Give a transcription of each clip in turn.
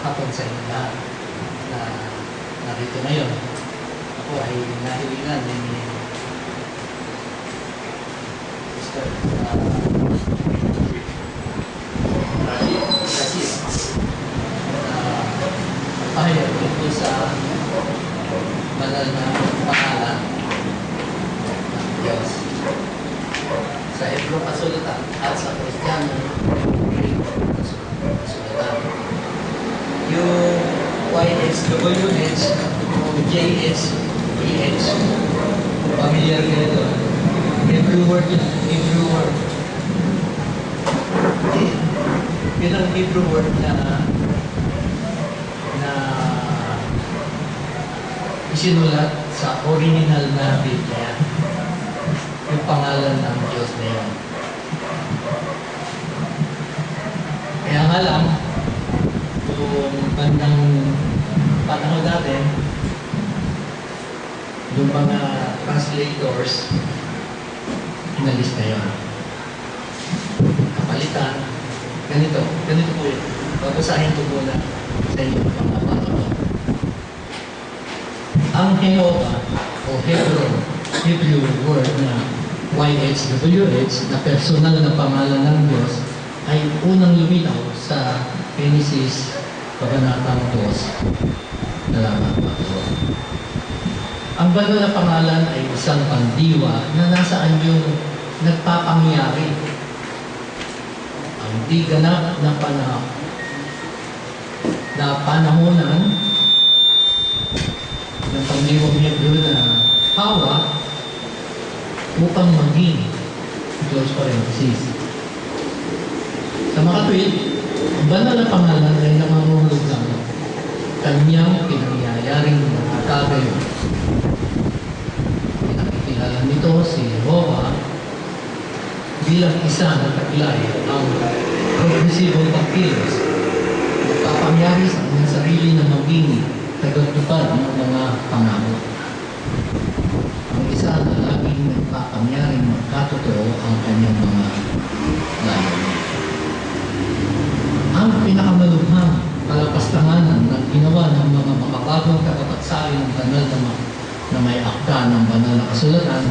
hapon sa inyo lahat na narito ngayon. Ako ay nahilingan ni Mr. Rajiv na pahayag tungkol sa banal na pangalan ng Diyos sa Hebreo kasulatan at sa Kristiyano kasulatan. Yung YHWH o JHEH, familiar kayo ito. Hebrew word yun. Hebrew word. Yun ang Hebrew word na isinulat sa original na Biblia. Yung pangalan ng Diyos na yun. Kaya nga lang, yung bandang panahon natin, yung mga translators, inalis na yun. Kapalitan, ganito po yun. Babasahin ko muna sa inyo mga panahon. Ang Jehovah o Hebrew word na YHWH na personal na pangalan ng Diyos ay unang lumitaw sa Genesis Kabanatang 2 na lamang ako. Ang banal na pangalan ay isang pandiwa na nasaan yung nagpapangyari. Ang di ganap na panahonan ng pandiwang Hebrew na Hawa upang maging close parenthesis. Sa makatwid, ang banal na pangalan ay namamulog ng kanyang pinangyayaring nakakagayon. Pinakikilala nito si Jehovah bilang isa na taglay ang progresibong pagkilos, nagpapangyari sa kanyang sarili na maging tagatupad ng mga pangako. Ang isa na laging nagpapangyari magkatotoo ang kanyang mga layunin. Ang pinakamalubhang kalapastanganan ng ginawa ng mga makabagong tagapagsali ng banal na may akda ng banal na kasulatan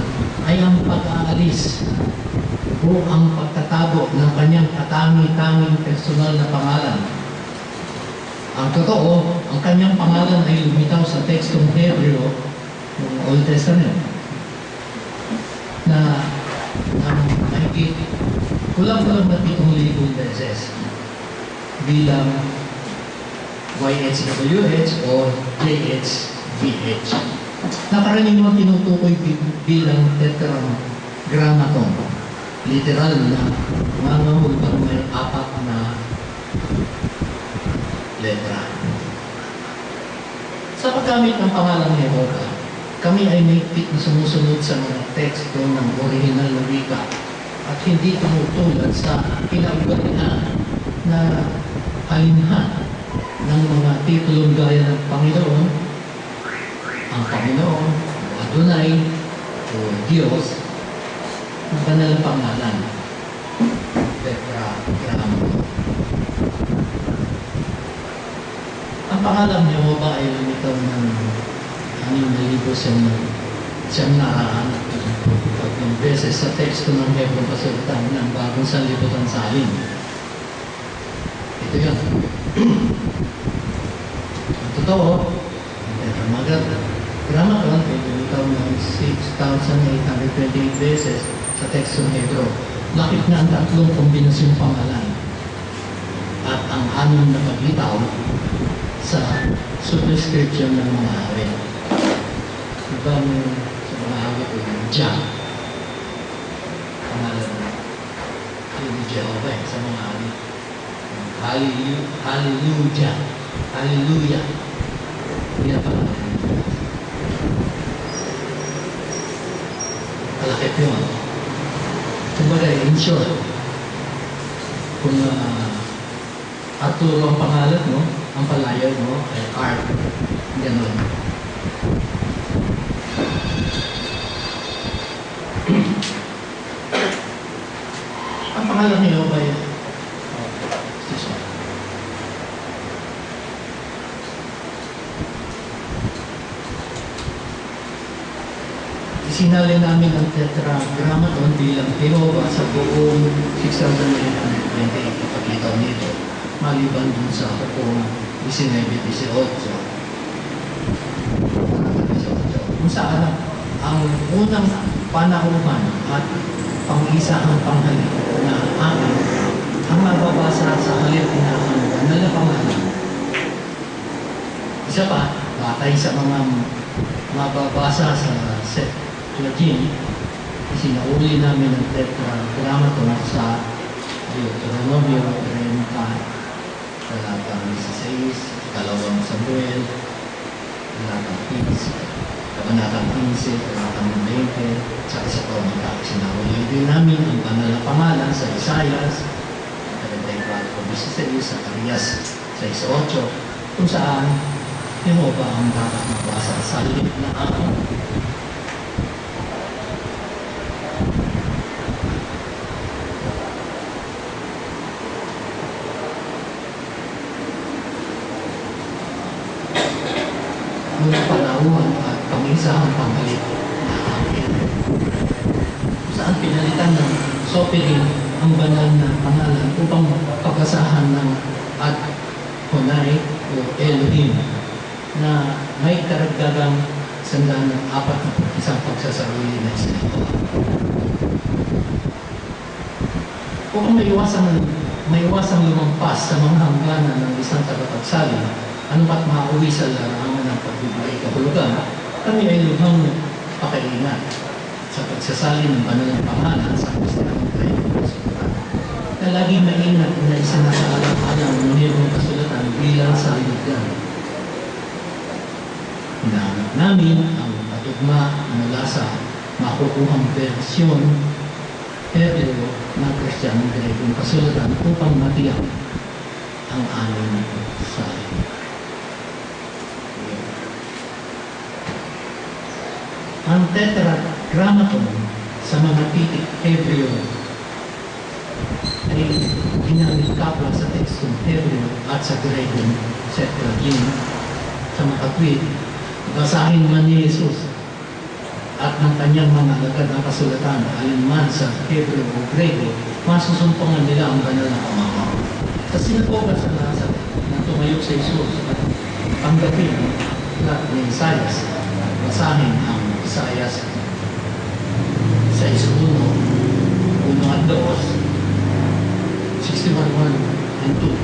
ay ang pag-aalis o ang pagtatago ng kanyang katangi-tanging personal na pangalan. Ang totoo, ang kanyang pangalan ay lumitaw sa tekstong Hebreo ng Old Testament na mahigit kulang-kulang na 7,000 beses bilang YHWH o JHVH. Nakaraniwang tinutukoy bilang tetragrammaton. Literal na mangangulpang may 4 na letra. Sa paggamit ng pangalang Jehovah, kami ay mahigpit na sumusunod sa mga teksto ng original na wika at hindi tumutulad sa kinaugalian na kalinhan ng mga titulong gaya ng Panginoon, ang Panginoon, o Adonai, o Diyos, ang banal na pangalan. Tetragrammaton. Ang pangalan ni Jehovah ay lumitaw ng 6,000 tatlong beses sa teksto ng Hebreo kasulatan ng bagong sanlibutan salin. Ito yan. Ang totoo, tetragrammaton ay lumitaw ng 6,828 beses sa teksto ng Hebreo. Lakip na ang 3 kombinasyong pangalan at ang 6 na paglitaw sa superscription ng mga awit. Ibang sa mga awit o yung Jah, pangalan ni Jehovah sa mga awit. Hallelujah. Hallelujah. Yan ang pangalan. Kalakip yun. Kumbaga, in short, kung Arturo ang pangalan mo, ang palayaw mo ay Art. Ganon. Ang pangalan niyo ay Isinali namin ang Tetragrammaton bilang Jehovah sa buong 6,928 kapag nito, maliban dun sa hukong 19-18. Kung saan ang unang panahuhan at pang-isahang panghalik na amin ang mababasa sa halip na ang banal na pangalan. Isa pa, batay sa mga mababasa sa Septuagint, isinauli namin ang Tetragrammaton sa Deuteronomio 30, talatang 16, 2 Samuel, talatang 15, kabanatang 15, talatang 20, sa isa pa mga isinauli din namin ang banal na pangalan sa Isaias, 34:16, sa Arias 6:8, kung saan Jehovah ang dapat mabasa sa halip na ang panahuhan at pang-isahang panghalik na amin. Saan pinalitan ng Sopirin ang banal na pangalan upang pagkasahan ng Adonai o Elohim na may karagdagang 141 pagsasarili na isinagawa. Upang maiwasang lumampas sa mga hangganan ng isang tagapagsalin, ano pat mauwi sa larangan ng pagbibigay kahulugan, kami ay lubhang pakaingat sa pagsasali ng banal na pangalan sa Kristiyanong tayo na laging maingat na isinasaalang-alang ng mayroong kasulatan bilang sa libugan. Hinahanap namin ang patugma mula sa makukuhang bersyon Hebreo ng Kristiyanong Grekong kasulatan upang matiyak ang aming salin. Ang Tetragrammaton sa mga titik Hebreo ay ginamit kapwa sa tekstong Hebreo at sa Grekong Septuagint. Sa makatwid, basahin man ni Jesus at ng kanyang mga alagad ng kasulatan alinman sa Hebreo o Grego, masusumpungan nila ang banal na pamamaw. Sa sinagoga sa Nazaret na tumayo sa Jesus at tanggapin lahat ni Isaias, basahin ang Isaias 6:1, 1 at 2, 61:1 and 2.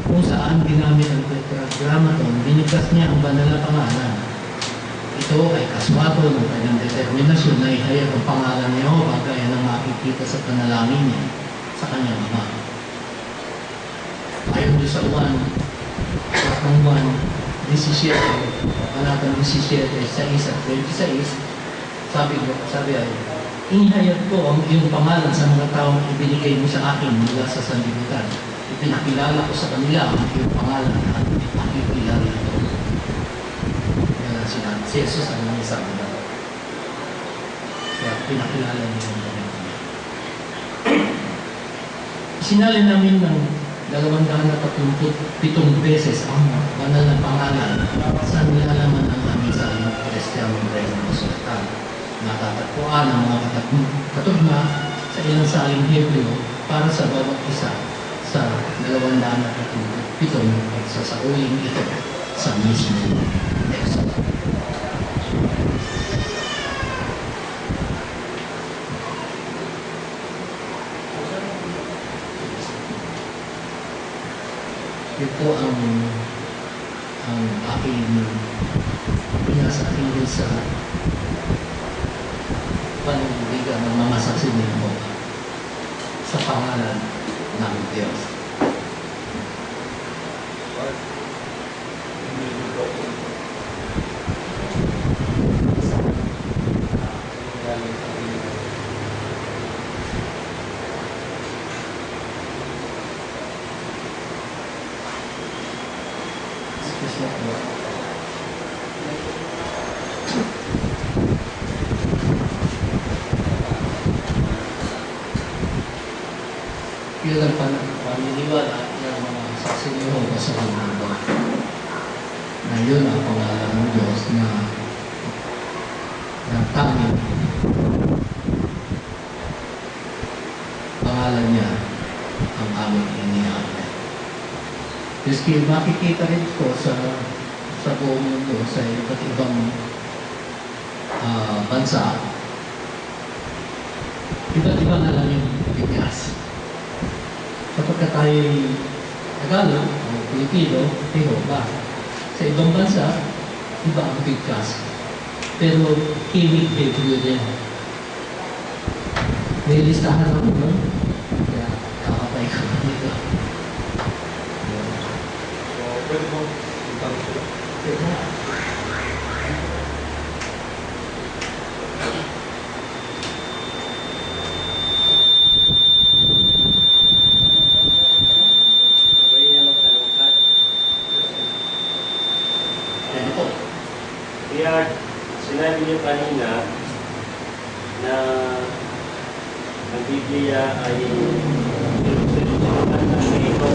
Kung saan ginamit ang Tetragrammaton, binigkas niya ang banal na pangalan. Ito ay kaswato ng kanyang determinasyon na ihayag ang pangalan ni Jehovah gaya ng makikita sa panalangin niya sa kanyang ama. Ayon sa 1, 17, panatang 17, 6 at 26, sabi ay, inihayag ko ang iyong pangalan sa mga taong ibinigay mo sa akin mula sa sanlibutan. Ipinakilala ko sa kanila ang iyong pangalan at ipakikilala ito. Kaya si Jesus ang mga sabi na. Kaya pinakilala niyo yung pangalan. Sinali namin ng 237 beses ang banal na pangalan sa nilalaman ng aming sa Kristiyanong Grekong kasulatan. Natatagpuan ang mga katugma sa ilang saling Hebreo para sa bawat isa sa 237 pagsasauling ito sa mismo teksto. Ito ang aking pinasa tingin sa panubigan ng mga saksinin mo sa pangalan ng Diyos. Yun ang paniniwala ng mga saksi ni Jehovah sa mundo. Na yun ang pangalan ng Diyos na na tanging pangalan niya ang aming inihain. Kasi makikita rin po sa buong mundo, sa iba't ibang bansa, iba't iba na lang yung bigas. Kapag tayo'y Tagalog o Pilipino, Jehovah. Sa ibang bansa, iba ang bigas. Pero kiwik Hebrew din. May listahan ako nun. Kaya kakapay ko dito. Pwede mo itanong sila? Kaya Kaya sinabi niyo kanina na ang Biblia ay sinusunod ng Grego.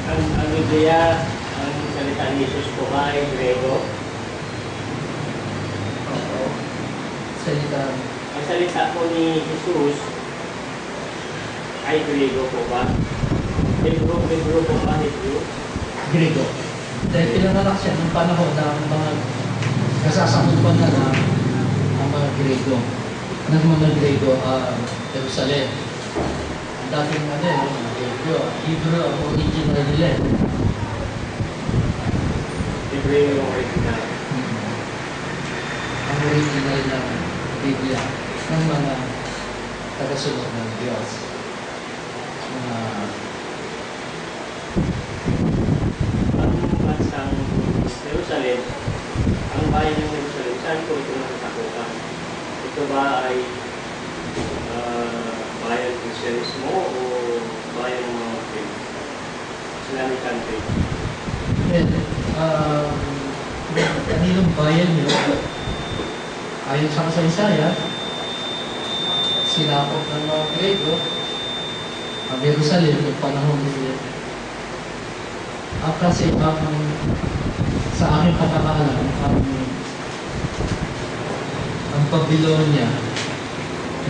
Ang Biblia, ang salita ni Jesus po ba ay Grego? Oo. Salita. Ang salita po ni Jesus ay Grego po ba? Hebrew po ba? Hebrew? Grego. Dahil pinanganak siya ng panahon ng mga kasasakupan na ang mga Grego. Ng mga Grego, Jerusalem. Ang dating Hebrew ang original nila. Hebrew yung original. Ang original ng Biblia ng mga tagasunod ng Diyos. Ang bansang Jerusalem, ang bayan ng Jerusalem, saan po ito nakatakutan? Ito ba ay bayan ng Christianismo o bayan ng mga Muslim? Islamic country? Kaninong bayan niyo, ayon sa kasaysayan, sinakop ng mga Grego, ang Jerusalem, yung panahon nila. Kasi sa aking pagkakaalam, ang Babylonia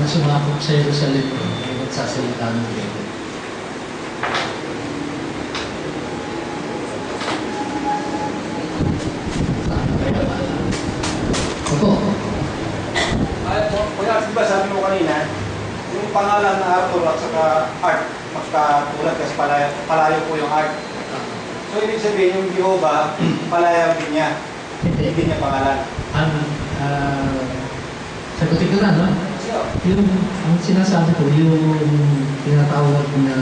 na sumakop sa Jerusalem ay nagsasalita ng Grego. Saan kaya ba? Opo. Ay, kuya, di ba sabi mo kanina, yung pangalan ng Arthur at saka Art, magkatulad kasi palayo po yung Art. So, ibig sabihin, yung Jehovah, palayaw din niya. Hindi niya pangalan. Sagutin ko na, no? Ang sinasabi ko, yung tinatawag na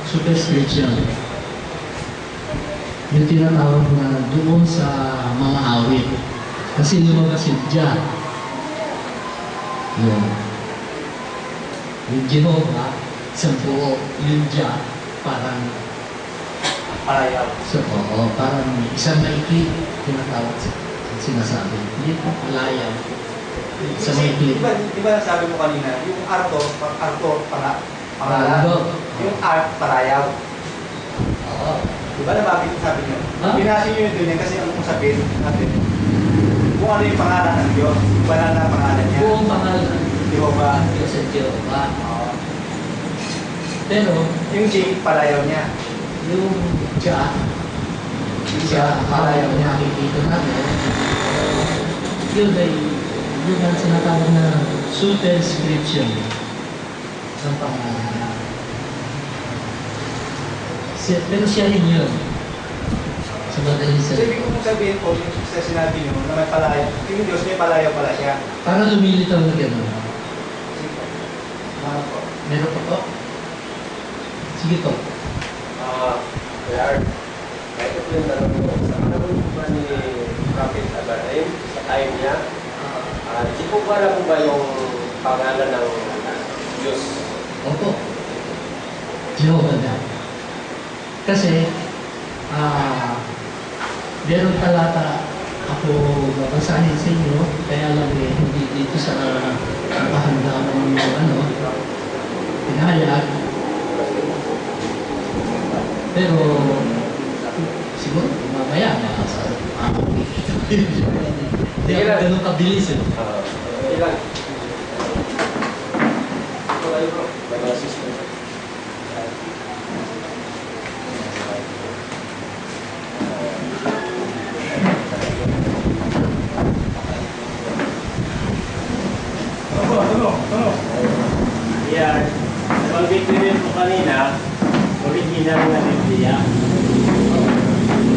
superscription. Yung tinatawag na doon sa mga awit. Kasi lumabas yung Jah. Yung Jehovah, isang buo, yung Jah, parang Palayaw. parang isang maikli, tinatawag sinasabi. Hindi po palayaw. Isang maikli. Di ba sabi mo kanina, yung Arthur, pangalan. Yung Art, palayaw. Oo. Di ba nababit sabi niyo? Huh? Binasi niyo yun din kasi ang sabihin natin, kung ano yung pangalan ng Diyos, iba na pangalan niya. Buong pangalan. Jehovah. Diyos at Jehovah. Pero, Yung J, palayaw niya. yung Jah, palayaw niya nakikita natin, yun ang sinatawag na superscription ng pangalan niya. Pero siya rin yun. Sa madaling So, salita. ibig kong sabihin po, yung sa sinabi niyo, na may palayaw, yung Diyos may palayaw pala siya. Parang lumilitaw na gano'n. Ano po? Meron pa po? Sige po. Kaya, kahit ito yung tanong mo, sa panahon ba ni Prophet Abraham, sa time niya, hindi po ba alam ba yung pangalan ng Diyos? Opo. Jehovah na. Kasi, meron talata ako babasahin sa inyo, kaya lang hindi dito sa kahandaman ng pinahayag. Pero, siguro, mamaya, makasabi. Hindi ako ganun kabilis eh. Ilan? Ito kayo bro. May mga system. Yan. Nabanggit ko rin po kanina, original na Biblia.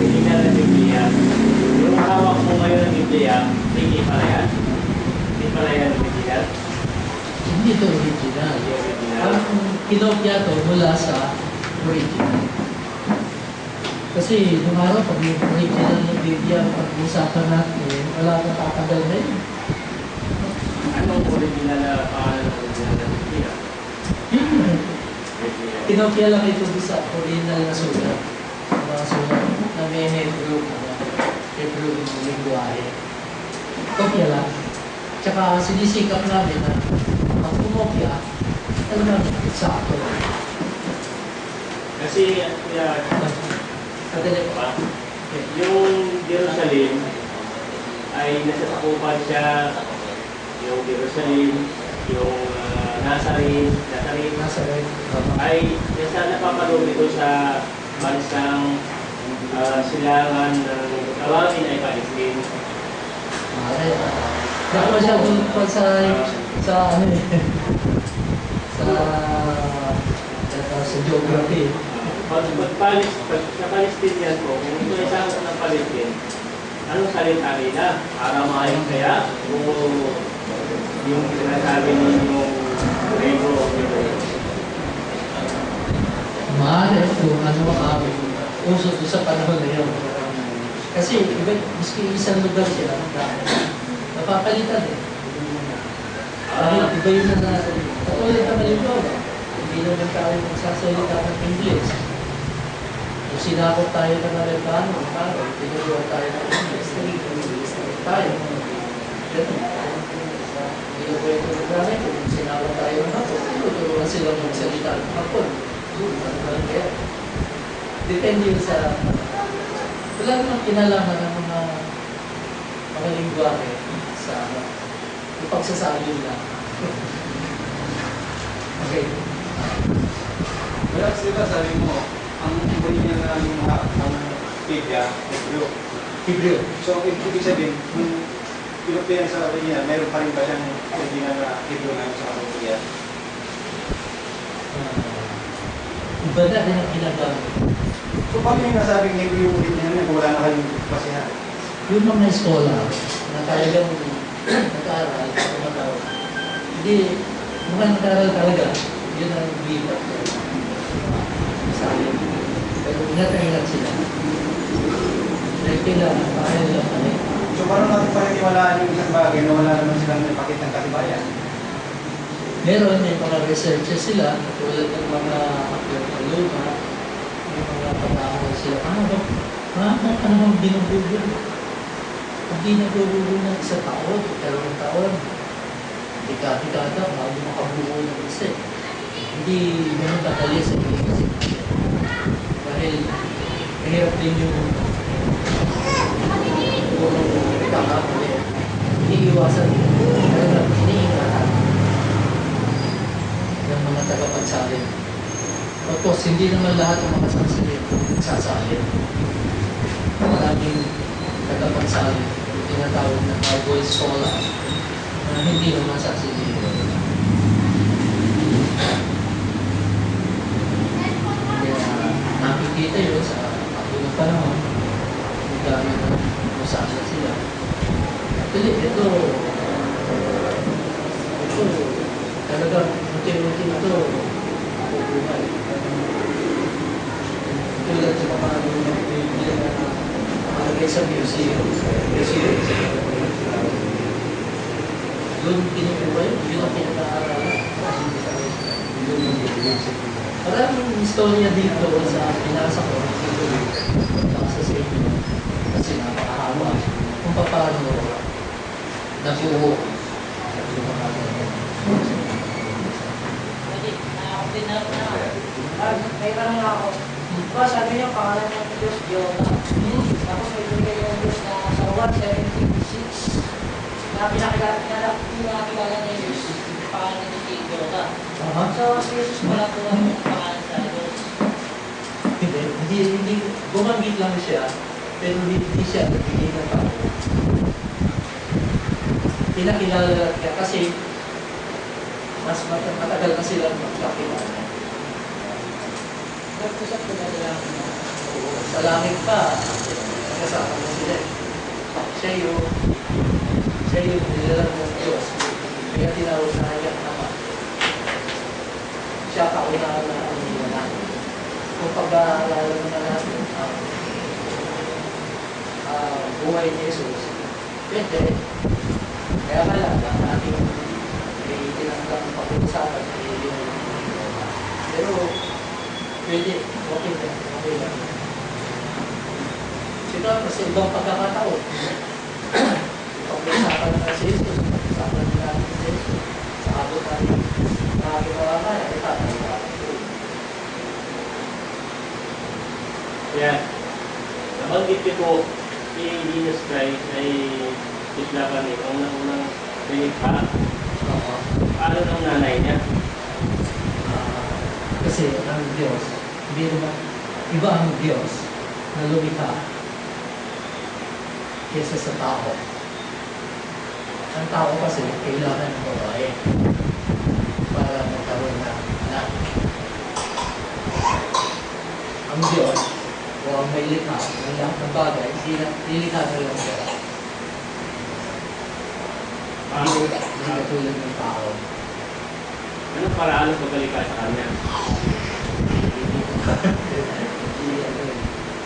Original na Biblia. Yung hawak mo ngayon ng Biblia, hindi pala yan. Hindi pala yan original. Hindi ito original. Hindi original. Ang kinopya to mula sa original. Kasi nung araw, pag yung original ng Biblia, pag-usapan natin, wala kang tatagal na yun. Anong original na pangalan ng original na Biblia? Yun. Biblia. Kinopya lang ito sa original na sulat. Mga sulat na may Hebrew yung lingwahe. Kopya lang. Tsaka sinisikap namin na pag kumopya, alam namin, eksakto. Kasi, Kadali pa, yung Jerusalem ay nasasakupan siya, yung Jerusalem, yung Nazareth nasa rin. ay nasa napapaloob ito sa bansang silangan ng tawagin ay Palestine. Hindi ako masyadong sa ano eh. sa geography. Sa Palestinian po, kung ito ay sakot ng Palestine, anong salita nila? Aramayo kaya? O yung sinasabi ninyong Grego o Hebrew? Maaari kung ano ang uso doon sa panahon na yun. Kasi iba, miski isang lugar sila, napapalitan eh. Dahil iba yun na katulad naman yung lola. Hindi naman tayo magsasalita ng English. Kung sinakot tayo ng Amerikano, tinuruan tayo ng English tayo. Ganun. Hindi na po ito nagamit. Kung sinakot tayo ng Hapon, tinuruan silang magsalita ng Hapon. Depende yun sa wala namang kinalaman ng mga lingwahe sa ipagsasabi nila. Okay. Wala kasi ba sabi mo, ang original na namin ang Biblia, Hebrew. Hebrew. So, ibig sabihin, kung pinupilihan sa original, mayroon pa rin ba siyang original na Hebrew na sa original? Iba na rin ang ginagamit. So, paano yung nasabing Hebrew yung original na wala na kayong basihan? Yung mga scholar na talagang nag-aaral, tumatawag. Hindi, mga nag-aaral talaga, yun ang bigat. Masali. Pero ingat-ingat sila. Dahil kailangan, mahal lang kami. So, paano natin paniniwalaan yung isang bagay na wala naman silang napakitang katibayan? Meron, may mga researchers sila, tulad ng mga luma, may mga pag-aaral sila. Ano bang binubugyo? Hindi nagbubugo ng isang taon, 2 taon. Dekada-dekada, bago makabuo ng isa. Hindi ganun kadali sa English. Dahil mahirap din yung kakamali. Iniiwasan yun. Talagang iniingatan ng mga tagapagsalin. Of course, hindi naman lahat ng mga sasalin. Maraming tagapagsalin, yung tinatawag na Bible scholar, na hindi naman sasalin. Kaya nakikita yun sa pagulong panahon, kung gano'n na usasa sila. Actually, ito talagang unti-unti ito bubuhay. Tulad sa mga Biblia na nakalagay sa museum. Doon kinukuhay, yun ang pinag-aaralan. Maraming istorya dito sa pinasa ko, sa sa inyo, kasi napakahaba kung paano nabuo yung mga Kaya lang ako. Diba sabi niya pangalan ng Diyos, Diyos. Tapos may bigay yung Diyos na sa 176 na pinakilala niya yung Diyos, pangalan ni King Yoga. Aha. So, si Jesus wala po ang pangalan sa Diyos. Hindi, bumanggit lang siya, pero hindi siya nagbigay ng tao. Pinakilala lang niya kasi mas matagal na silang magkakilala. Nagpusap ko na nila Sa langit pa, kasama mo sila. Siya yung nilalang ng Diyos. Kaya tinawag na kanyang ama. Siya kaunahan na ang nilalang. Kung pag-aalala naman natin ang buhay ni Jesus, pwede. Kaya pala, ang ating tinanggang pag-uusapan ay pero pwede, okay lang. Siguro sa ibang pagkakataon, pag-uusapan na si Jesus, pag-uusapan na natin si Jesus, sa abot natin, nakakagawa ka, itatawag ka. Yan. Nabanggit niyo po si Jesus Christ ay isla kami. Ang unang nilikha. Paano ng nanay niya? Kasi ang Diyos, hindi naman, iba ang Diyos na lumikha kesa sa tao. Ang tao kasi kailangan ng babae para magkaroon ng anak. Ang Diyos, o ang may likha, ng lahat ng bagay, nilikha na lang siya. Hindi katulad ng tao. Anong paraan ng pagkalikha sa kanya?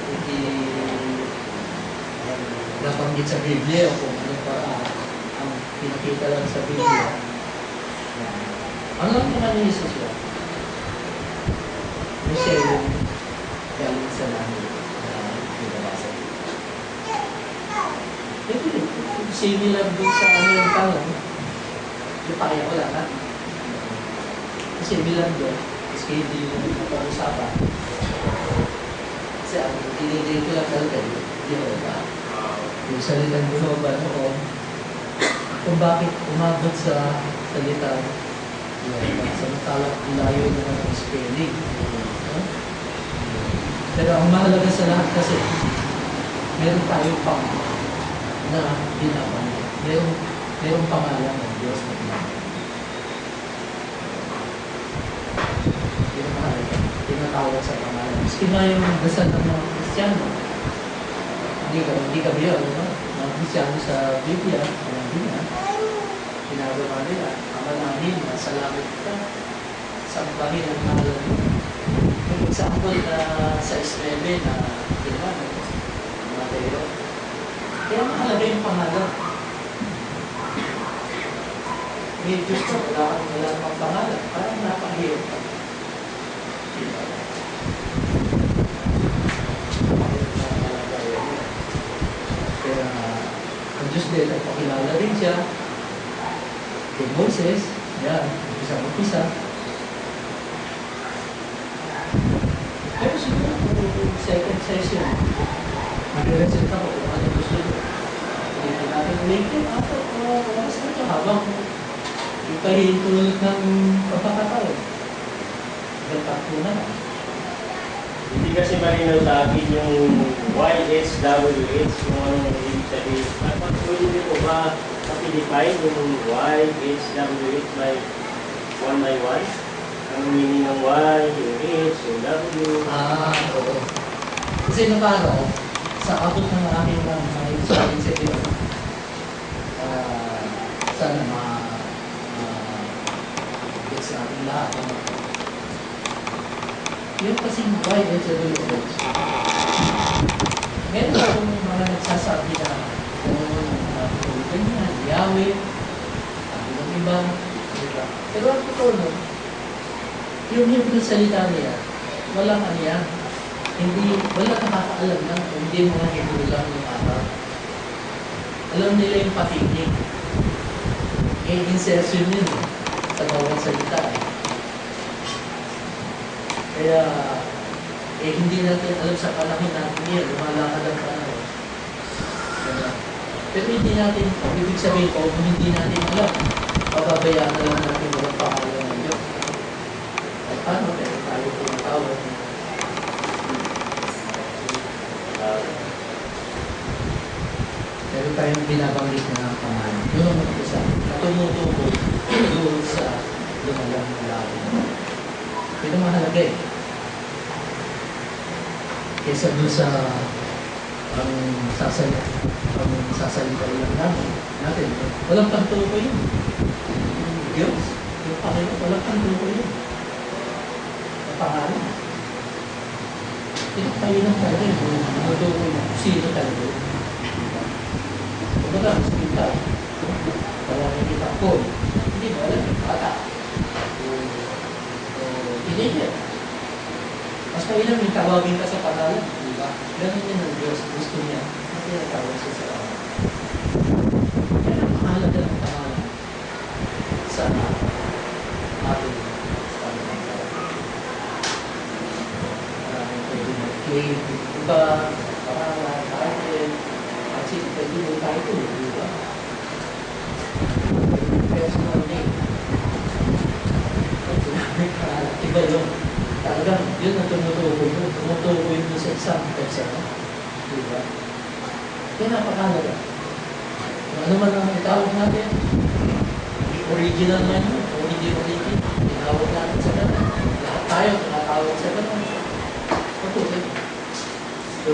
Hindi nabanggit sa Biblia o kung anong paraan ang pinakita lang sa Biblia. Ang lang naman ni Jesus yun. May siya yung galing sa langit na pinabasa. Similar dun sa ano yung tanong. Lupaya ko lang ha. Kasi bilang doon, kasi hindi yung pag-usapan. Kasi ang tinigay ko lang talaga, Jehovah. Yung salitang Jehovah noon, kung bakit umabot sa salitang Jehovah, samantalang layo naman ang spelling. Pero ang mahalaga sa lahat kasi, meron tayong pang na binabanggit. Merong pangalan ng Diyos na binabanggit. Tinatawag sa pangalan. Maski na yung dasal ng mga Kristiyano. Hindi ka biya, no? Mga Kristiyano sa Biblia, sinabi niya, ginagawa nila, amanahin, salamat ka, sambahin ang pangalan mo. Yung example na sa Israel na ginawa, Mateo. Kaya mahalaga yung pangalan. May Diyos ko, wala namang pangalan. Parang napahirap ka. Kaya ang Diyos din ay pakilala rin siya kay Moses. Yan, umpisa. Pero siguro kung second session, mag-reset ako kung ano gusto nyo. Hindi natin ulitin. Wala sa ito habang ipahintulot ng pagkakataon. Gagpag na lang. Hindi kasi malinaw sa akin yung YHWH, kung anong ibig sabihin. At pwede niyo po ba kapilipay yung YHWH by one by one? Ang meaning ng Y, yung H, yung W. Oo. Kasi nung araw, sa abot ng aking mga insulin sa iyo, sana gets natin lahat. Yung kasing YHWH, meron akong mga nagsasabi na ganyan, Yahweh, sabi ng iba, diba? Pero ang totoo nun, yung Hebrew salita niya, walang ano yan, wala nakakaalam na, hindi mga Hebrew lang yung araw. Alam nila yung patinig. Insertion yun sa bawat salita. Kaya, hindi natin alam sa panahon natin yan, lumalakad ang panahon. Pero hindi natin, ibig sabihin ko, kung hindi natin alam, pababayaan na lang natin walang pangalan ng Diyos. At paano, pero tayo tumatawag. Pero tayong binabanggit na ng pangalan. Yun ang mag-isa. Natumutubo doon sa lumalang na lahat. Ito mahalaga eh. Kesa doon sa ang sasalita lang natin. Walang pantukoy yun. Diyos, yung Panginoon, walang pantukoy yun. Ang pangalan. Ito tayo lang talaga yun. Tumutukoy na sino talaga yun. Kumbaga, hospital. Wala nakikita ko. Hindi mo alam yung bata. Teenager. Basta ilang may tawagin ka sa pangalan. Diba? Ganun yun ang Diyos. Gusto niya. At tinatawag siya sa pangalan. Kaya ang mahalaga ng pangalan sa ating pangalan. Maraming pwede mag-claim. Diba? Pangalan, title. At sige, pwede mo title. Diba? Personal name. Pag sinabi pangalan, iba yun. Talagang yun ang tumutukoy mo. Tumutukoy mo sa isang persona. Diba? Kaya napakalaga. Ano man ang itawag natin, original man yun, o hindi original, itawag natin sa ganun. Lahat tayo, tinatawag sa ganun. Patuloy. So,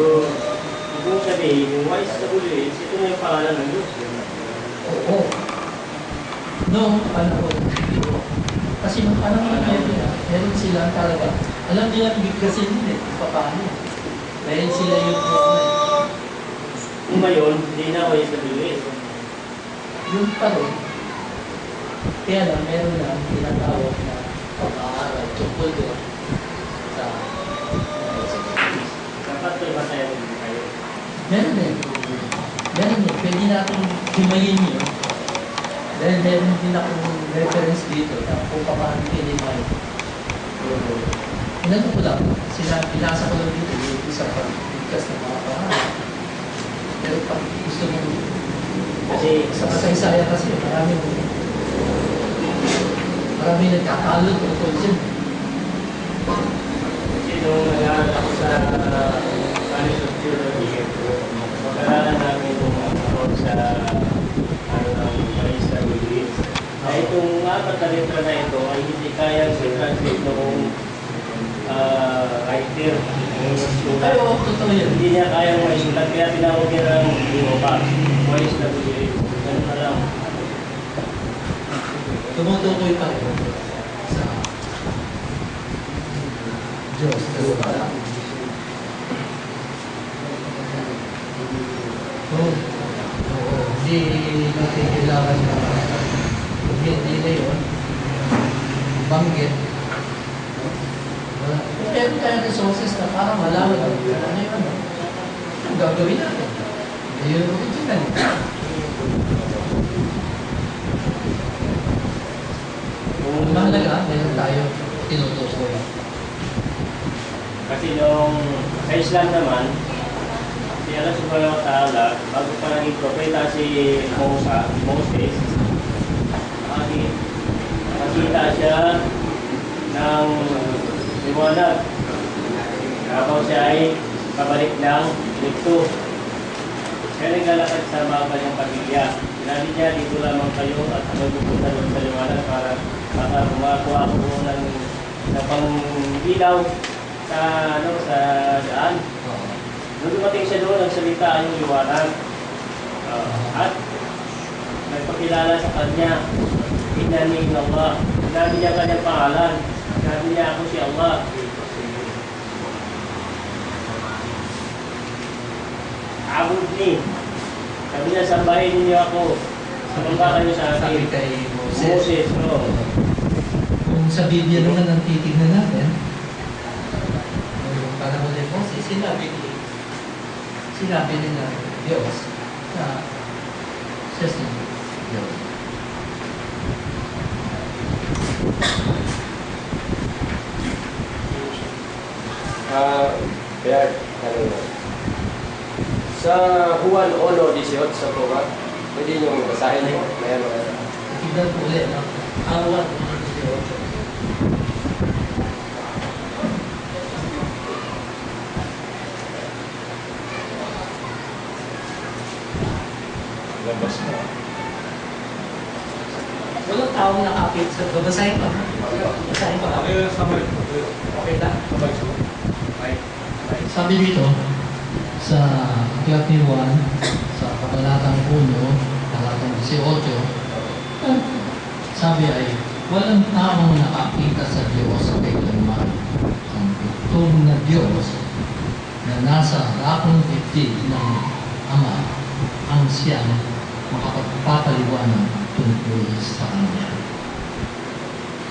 ibig sabihin, yung YSWH, ito na yung pangalan ng Diyos. Oo. Noong panahon, dito. Kasi nung panahon na meron sila talaga. Alam nila ang bigkasin nila eh, paano. Dahil sila yung Kung ngayon, hindi na YSWH. yung pa rin. Kaya lang, meron na tinatawag na pag-aaral tungkol doon sa Dapat ito ba tayo kayo? meron din. Meron din. Pwede natin himayin yun. Dahil meron din akong reference dito na kung paano kinimay. Inano ko lang, pinasa ko lang dito yung isa pa, bigkas ng mga pangalan. Pero pag gusto mo, kasi sa kasaysaya kasi maraming nagkakalot tungkol dyan. Kasi nung nag-aaral ako sa College of Theology, mag-aaralan namin yung about sa YSWH. Na itong apat na letra na ito ay hindi kayang i-translate noong writer. Ay, oo, totoo yan. Hindi niya kayang maisulat, kaya tinawag niya ng Europa, YSWH. Ganun na lang. Tumutukoy pa rin sa Diyos. Hindi natin kailangan na hindi na yun. Banggit. Pero tayo resources na para malaman ano yun. Ang gagawin natin. Hindi yun original. Ang mahalaga, meron tayo tinutukoy. Kasi nung sa Islam naman, si Allah subhanahu wa ta'ala, bago pa naging propeta si Moses, nakita siya ng liwanag. Habang siya ay pabalik ng Egypto. Kaya naglalakad sa mga kanyang pamilya. Sinabi niya, dito lamang kayo at ako'y pupunta doon sa liwanag para makakuha ako ng pang-ilaw sa daan. Nung dumating siya doon, nagsalita yung liwanag. At nagpakilala sa kanya, Inani Allah. Sinabi niya kanyang pangalan. Sinabi niya, ako si Allah. Abud ni. Sabi niya, sambahin ninyo ako. Sumamba kayo sa Sabi akin. kay Moses. Moses, no. Kung sa Biblia naman ang titignan natin, yung panahon ni Moses, sinabi nila Diyos na siya si Diyos. Kaya, ano na. Sa Juan 1:18 po ba? Pwede nyo basahin mo. Mayroon. Tignan po ulit, no? Awan, 18. Labas mo. Walang taong nakapit sa babasahin pa. Basahin pa. Okay, sabay. Okay lang. Sabay. Ay. Sabi dito, sa Aklat ni Juan, sa Kabanatang 1, talatang 18, sabi ay, walang taong nakakita sa Diyos kailanman. Ang bugtong na Diyos na nasa rakong dibdib ng Ama ang siyang makapagpapaliwanag tungkol sa Kanya.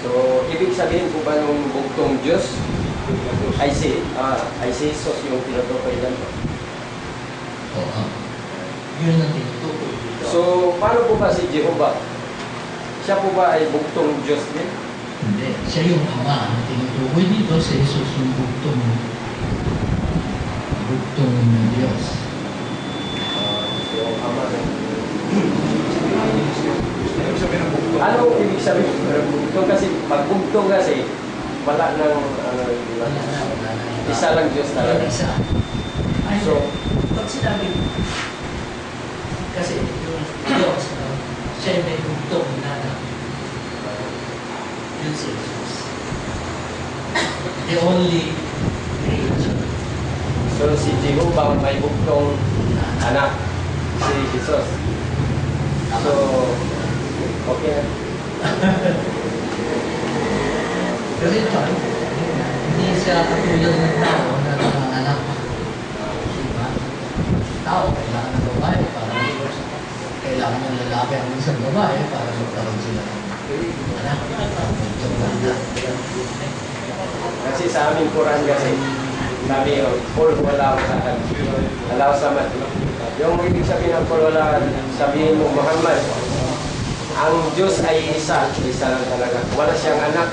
So, ibig sabihin po ba ng bugtong Diyos? Ay si Jesus yung tinutukoy lang. Oo. Yun ang tinutukoy dito. So, paano po ba si Jehovah? Siya po ba ay bugtong Diyos din? Hindi. Siya yung Ama. Ang tinutukoy dito si Jesus yung bugtong ng Diyos. Yung Ama rin. Ano sabihin ng bukto? Ano ibig sabihin ng bugtong? Kasi pag bugtong kasi, wala nang Wala na. isa lang Diyos talaga. Isa. Ay, So, pag sinabi, kasi yung Diyos, siya yung may bugtong na yun si Jesus. The only creature. so si Jehovah may bugtong anak, si Jesus. So, okay na. Kasi ito, hindi siya katulad ng tao na nanganganak. Diba? Tao, kailangan ng babae para kailangan ng lalaki ang isang babae para magkaroon sila ng anak. Kasi sa aming Quran kasi, sabi yun, kul wala sa akin. Alaw sa mat. Yung ibig sabihin ng kul wala, sabihin mo, Muhammad, ang Diyos ay isa lang talaga. Wala siyang anak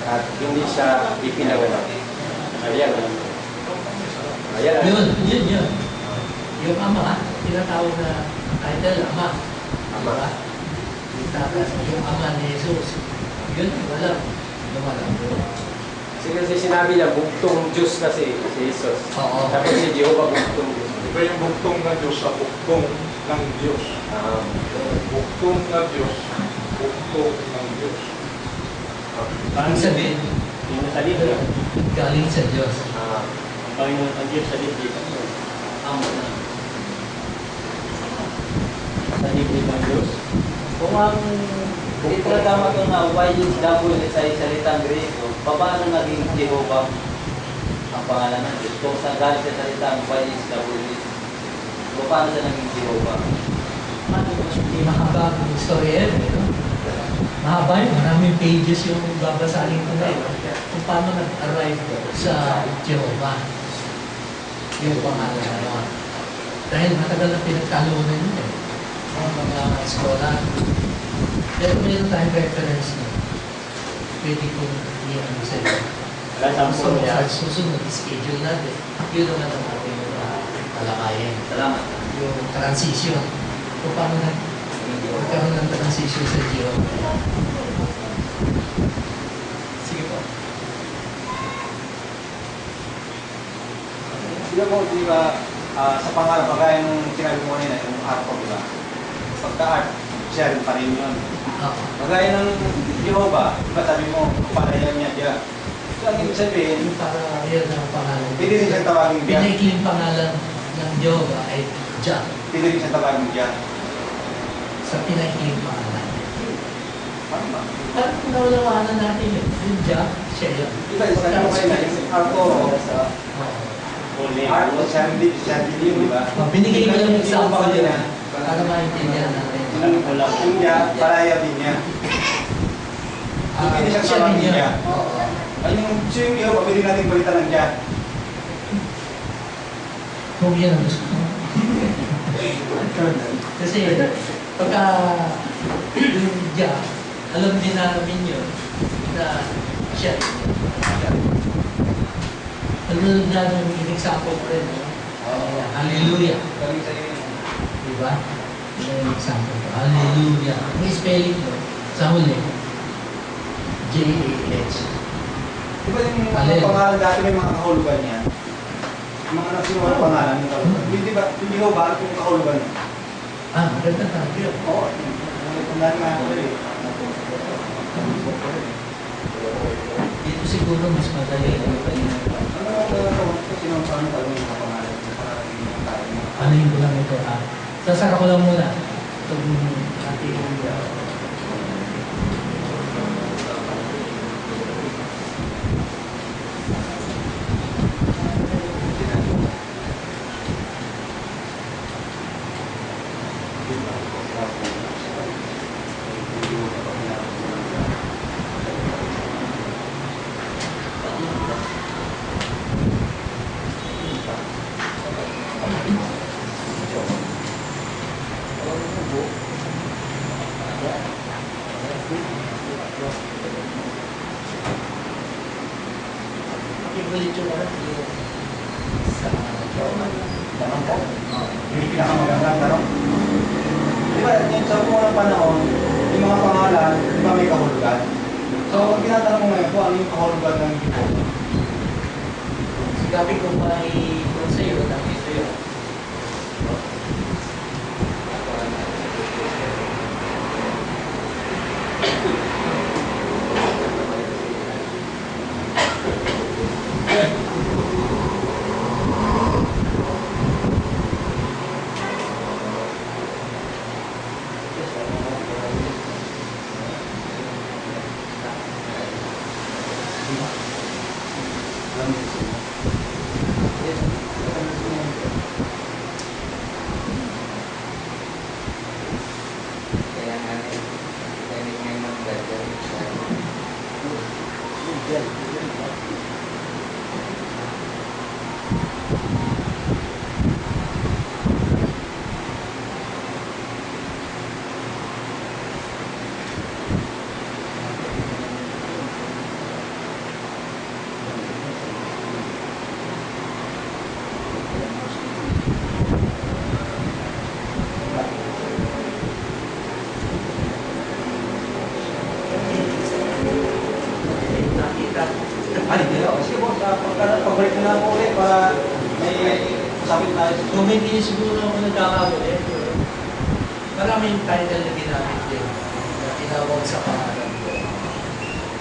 at hindi siya ipinanganak. Ayan. Ayan. Yun. Yung ama, tinatawag na title, ama. Ama. Yung ama ni Jesus. Yun, walang. Kasi sinabi niya, bugtong Diyos kasi si Jesus. Oo. Tapos si Jehovah bugtong Diyos. Iba yung buktong na Diyos sa buktong ng Diyos. Buktong na Diyos. Buktong ng Diyos. Paano Ibig sabihin, yung nasa libro? galing sa Diyos. Ah, Ang Panginoon ang Diyos sa libro. Ama na. Sa libro ng Diyos. Kung ang itratama ko na YHW sa salitang Grego, paano naging Jehovah ang pangalan ng Diyos? Kung saan galing sa salitang YHW, paano siya naging Jehovah? Hindi mahaba ang story eh. No? Mahaba yun. Maraming pages yung babasahin ko na yun. Kung paano nag-arrive sa Jehovah. Yung pangalan na yun. Dahil matagal na pinagtalunan yun eh. Ang mga eskola. Pero mayroon tayong reference na pwede kong i-ano sa iyo. Wala sa So, po niya. sa susunod, schedule natin. Yun naman ang ating talakayin. Salamat. Yung transition. Kung paano nagkaroon ng transition sa Jehovah. Sige po. Sila po, di ba, sa pangalan, kagaya nung sinabi mo kanina, yung art ko, di ba? Pagka-art, siya rin pa rin yun. Oo. Kagaya ng Jehovah, di ba sabi mo, kapalayan niya diya. So, ang ibig sabihin, Yung para yun ang pangalan. pwede rin siyang tawagin diya. Pinaikling pangalan ng Jehovah ay Jah. Pwede rin siyang tawagin diya. Sa pinaikling pangalan. Paano ba? Parang naulawanan natin yun. Yung Jah, siya yun. Di ba, sabi mo kanina, yung art ko, Only. art ko, siya hindi, di ba? Binigay ko lang yung example Jehovah yun. kanina. Para maintindihan natin. Yung diya, palaya din niya. Pwede siyang Siya tawagin din yun. diya. Oo. Ay, yung Jehovah, pwede natin balitan ng diya. Kung yan ang gusto mo. Kasi pagka yung Jah, alam din namin yun na siya. Alam na yung in-example ko rin. No? Ayan, hallelujah. Galing sa iyo. Diba? May example ko. Hallelujah. May spelling ko. Sa huli. J-A-H. Di ba yung Alin? mga pangalan dati may mga kahulugan niya? Yung mga nagsinuha ng pangalan ng kahulugan. Hindi ba, hindi ko ba yung kahulugan niya? Ah, maganda tayo. Oo. Tandaan nga ako eh. Dito siguro mas madali. Ano ang gagawin ko? Sino ang paano talaga yung mga pangalan? Ano yung lang ito? Sasara ko lang muna. Itong ating ulit yung sa Tanong ko? Yung pinakamagandang tanong. Di ba, yung sa unang panahon, yung mga pangalan, di ba may kahulugan? So, ang tinatanong ko ngayon kung ano yung kahulugan ng Diyos. Sigabi ko pa i-kung sa'yo, nakita yun. Kaya nga, kaya nga mag-gagawin siya. Nakita. Ay, hindi na. Sige po, pag-break na ako ulit para may usapin tayo. Kung hindi siguro ako nagkakamali, maraming title na ginamit din na tinawag sa pangalan ko.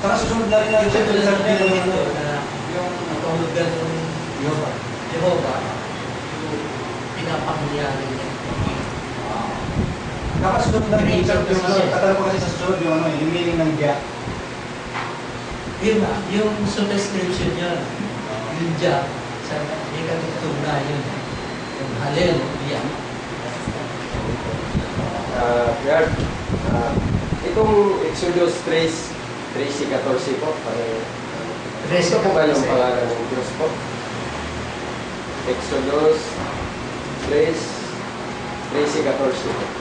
Saka susunod na rin natin Kasi sa tulad sa ng video meron na ito na yung kahulugan ng Jehovah, yung pinapangyayari niya. Kakasunod na rin yung tatanong ko kasi sa susunod yung ano, yung meaning ng Diya. Yun na, yung subscription niya, yung Jah, sa hindi ka tutugna yun. Yung Hallelujah. Brad, itong Exodus 3:14 po, ito po ba yung pangalan ng Diyos po? Exodus 3:14 po.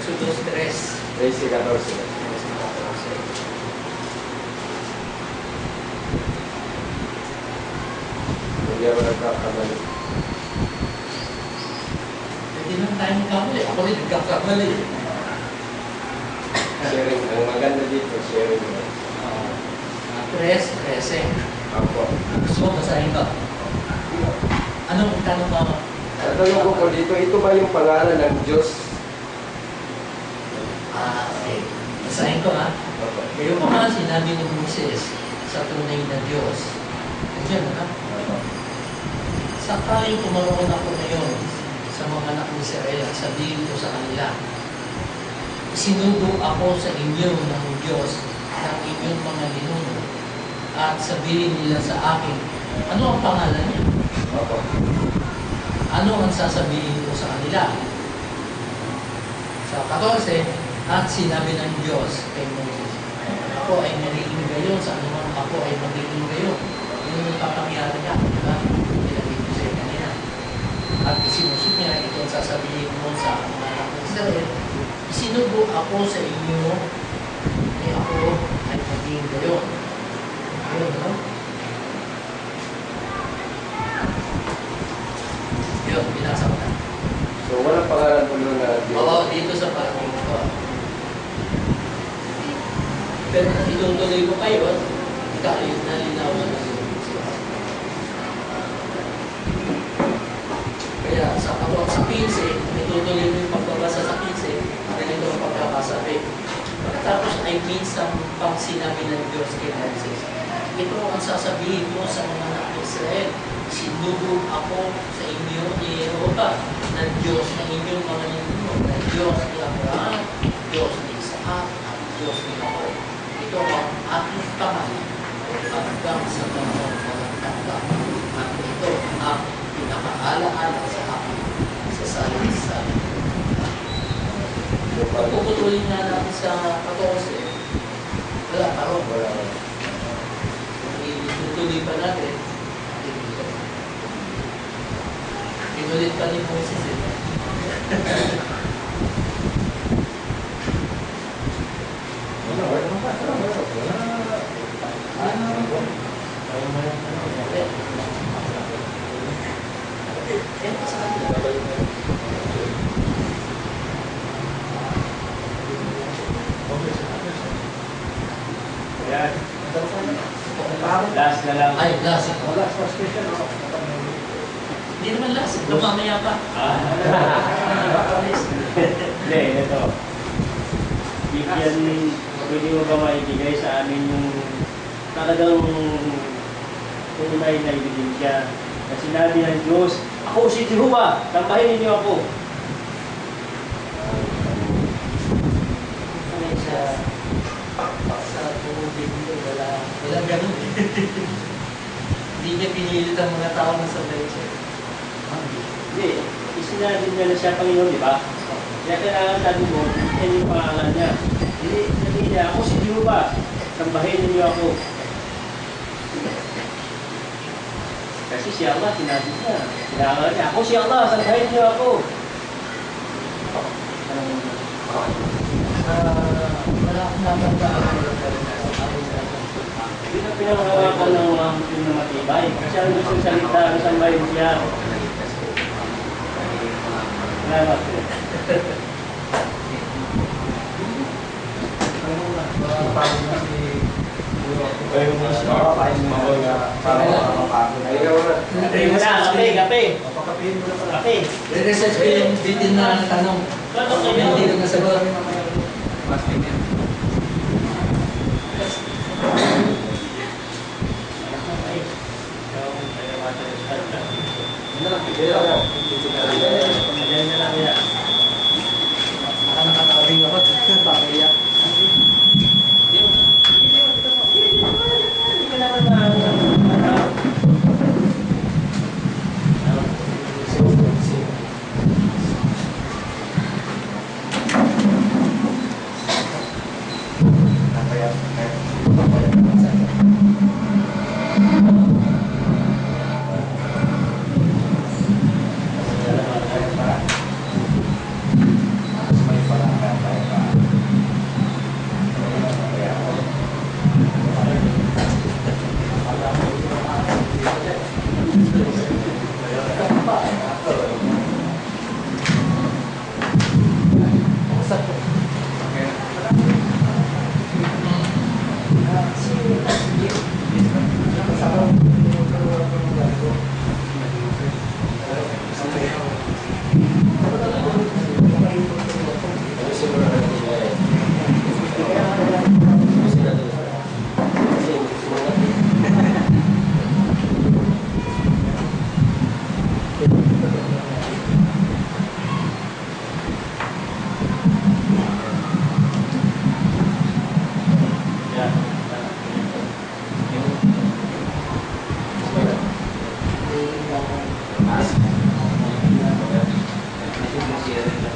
Exodus 3. 3:14. Hindi ako nagkakamali. Hindi lang tayo magkamali. Ako rin nagkakamali. Sharing, ang maganda dito, sharing. 3:13. Ako. Gusto mo basahin ko? Anong tanong mo? Tatanong ko po dito, ito ba yung pangalan ng Diyos? Okay. Basahin ko ha. Kayo pa mga sinabi ni Moses sa tunay na Diyos. Nandiyan ha? Sakaling kumaroon ako ngayon sa mga anak ni Israel at sabihin ko sa kanila, isinugo ako sa inyo ng Diyos ng inyong mga ninuno at sabihin nila sa akin, ano ang pangalan niya? Ako. Ano ang sasabihin ko sa kanila? Sa 14, at sinabi ng Diyos kay Moses, ako ay nagiging gayon sa anumang ako ay magiging gayon. Yun yung papangyari niya, di ba? Pinagin ko sa'yo kanina. At isinusok niya, ito ang sasabihin mo sa mga anak ng Israel, isinugo ako sa inyo ni ako ay maging gayon. Ayun, no? Yun, binasa ko na. So, walang pangalan po nun na Oo, dito sa parang ko. Pero itutuloy ko kayo, ikaw, nalinaw na lang. Kaya sa 15, itutuloy mo yung pagbabasa sa 15, ganito ang pagkakasabi. Pagkatapos ay minsan pang sinabi ng Diyos kay Moses, ito ang sasabihin mo sa mga anak ng Israel, sinubog ako sa inyo ni Jehovah, ng Diyos ng inyong mga ninyo, ng Diyos ni Abraham, Diyos ni Isaac, at Diyos ni Jacob. Ito ang aking pangalan hanggang sa panahon ng tanda. At ito ang pinakaalaala sa akin sa salin-salin. Pagpuputulin nga natin sa 14, wala pa ron. Itutuloy pa natin. Pinulit pa ni Moses. Ayan. Last na lang. Ay, last. Last question. Hindi naman last. Lumamaya pa. Hindi, ito. Bigyan, pwede mo ba maibigay sa amin yung talagang tunay na ebidensya na sinabi ng Diyos, ako si Jehovah, sambahin ninyo ako. Sa tubig nito, walang ganun. Hindi niya pinilit ang mga tao na sabay siya. Hindi, isinabi niya na siya Panginoon, di ba? Kaya kailangan sabi mo, yan yung pangalan niya. Hindi, sabi niya, ako si Jehovah, sambahin ninyo ako. Kasi si Allah, sinabi niya. Kailangan niya, ako si Allah, sambahin niyo ako. Wala akong natandaan. Hindi na pinangawakan ng mga Muslim na matibay. Kasi ang gusto salita, sambahin siya. Salamat. Kape muna, kape. Kape. Re-research ko yung bitin na tanong. Hindi ko nasagot. Baka nakatabing ako. Pakiyak.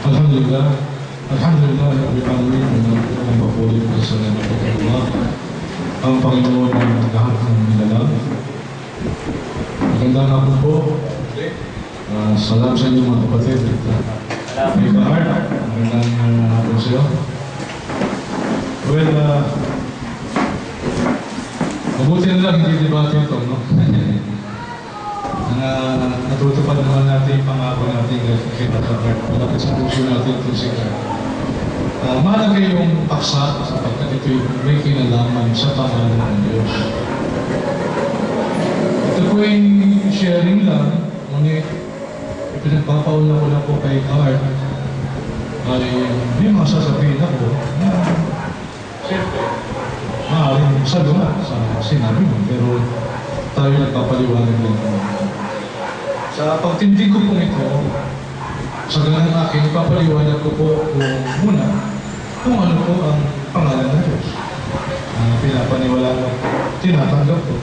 Alhamdulillah, Alhamdulillah Rabbil Alamin, ang papuli ko sa salamat ng Allah, ang Panginoon ng lahat ng nilalang. Magandang hapon po. Salam sa inyo mga kapatid. May bahar, magandang hapon sa iyo. Well, mabuti na lang hindi debate ito, no? Natutupad naman natin yung pangako natin kay Dr. Bart. Malapit sa puso natin ito si Bart. Mahalaga yung paksa sapagkat ito'y may kinalaman sa pangalan ng Diyos. Ito po yung sharing lang, ngunit ipinagpapauna ko lang po kay Bart ay may mga sasabihin ako na siyempre maaaring salungat sa sinabi mo, pero tayo nagpapaliwanag lang po. Sa pagtindig ko po ito, sa ganang akin, ipapaliwanag ko po muna kung ano po ang pangalan ng Diyos. Pinapaniwala ko, tinatanggap ko,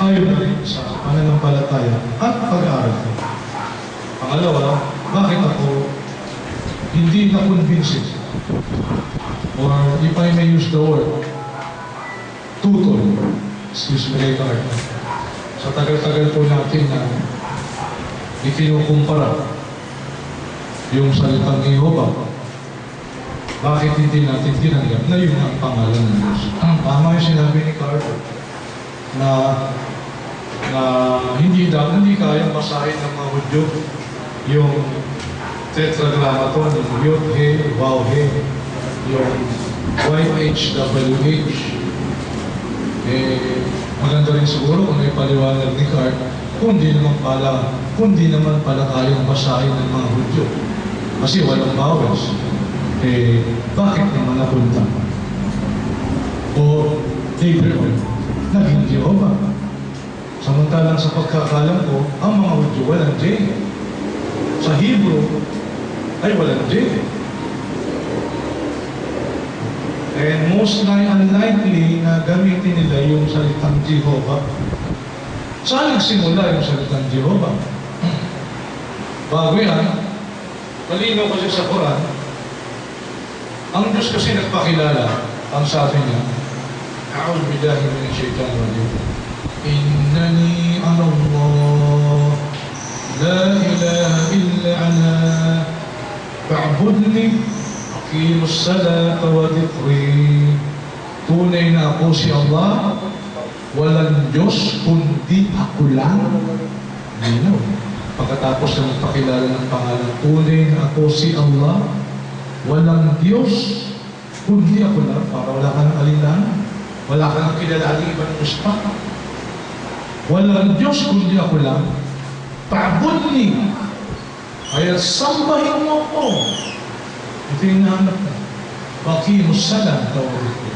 ayon na rin sa pananampalataya at pag-aaral ko. Pangalawa, bakit ako hindi na-convinced? Or if I may use the word, tutol, excuse me, Ricardo. Sa tagal-tagal po natin na ikinukumpara yung salitang Jehovah, bakit hindi natin tinanggap na yun ang pangalan ng Diyos? Tama yung sinabi ni Carter na hindi kayang basahin ng mga Hudyo yung tetragrammaton, yung Yod-He, Vav-He, yung YHWH. Maganda rin siguro kung may paliwanag ni Cart, kundi naman pala kayang basahin ng mga Hudyo. Kasi walang vowels. Bakit naman napunta? O Hebrew, naging Jehovah. Samantalang sa pagkakalam ko, ang mga Hudyo walang J. Sa Hebrew, ay walang J. And most unlikely na gamitin nila yung salitang Jehovah. Saan nagsimula yung salitang Jehovah? Bago yan, malinaw kasi sa Quran, ang Diyos kasi nagpakilala, ang sabi niya, A'udhu billahi minash shaitanir rajim. Innani ana Allah, la ilaha illa ana, fa'budni, aqimus salata wa dhikri. Tunay na ako si Allah, walang Diyos kundi ako lang. Linaw. Pagkatapos na magpakilala ng pangalan, tunay na ako si Allah, walang Diyos kundi ako lang. Para wala ka ng alinlangan, wala ka ng kilalaning ibang gusto. Walang Diyos kundi ako lang. Pa'budni, ay sambahin mo ko. Ito yung nahanap na. Bakimus salam tawag ko.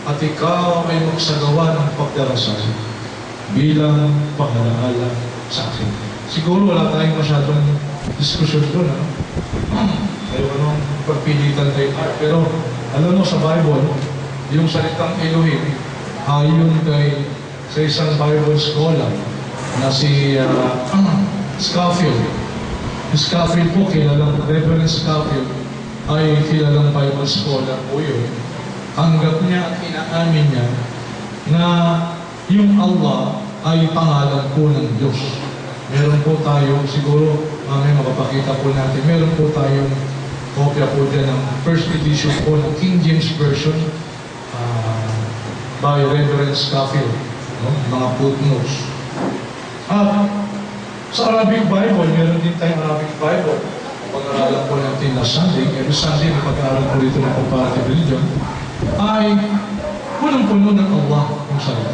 At ikaw ay magsagawa ng pagdarasal bilang pangalaala sa akin. Siguro wala tayong masyadong diskusyon doon, ano? Ayaw anong pagpilitan tayo. Pero alam mo sa Bible, yung salitang Elohim, ayon kay sa isang Bible scholar na si Scofield. Scofield po, kilalang Reverend Scofield, ay kilalang Bible scholar po yun. Hanggat niya at inaamin niya na yung Allah ay pangalan po ng Diyos. Meron po tayo, siguro mamaya makapakita po natin, meron po tayong kopya po dyan ng first edition po ng King James Version by Reverend Scofield, no? Mga footnotes. Sa Arabic Bible, meron din tayong Arabic Bible. Pag-aralan po natin na Sunday, every Sunday may pag-aaral po dito ng comparative religion, ay punong-puno ng Allah yung salita.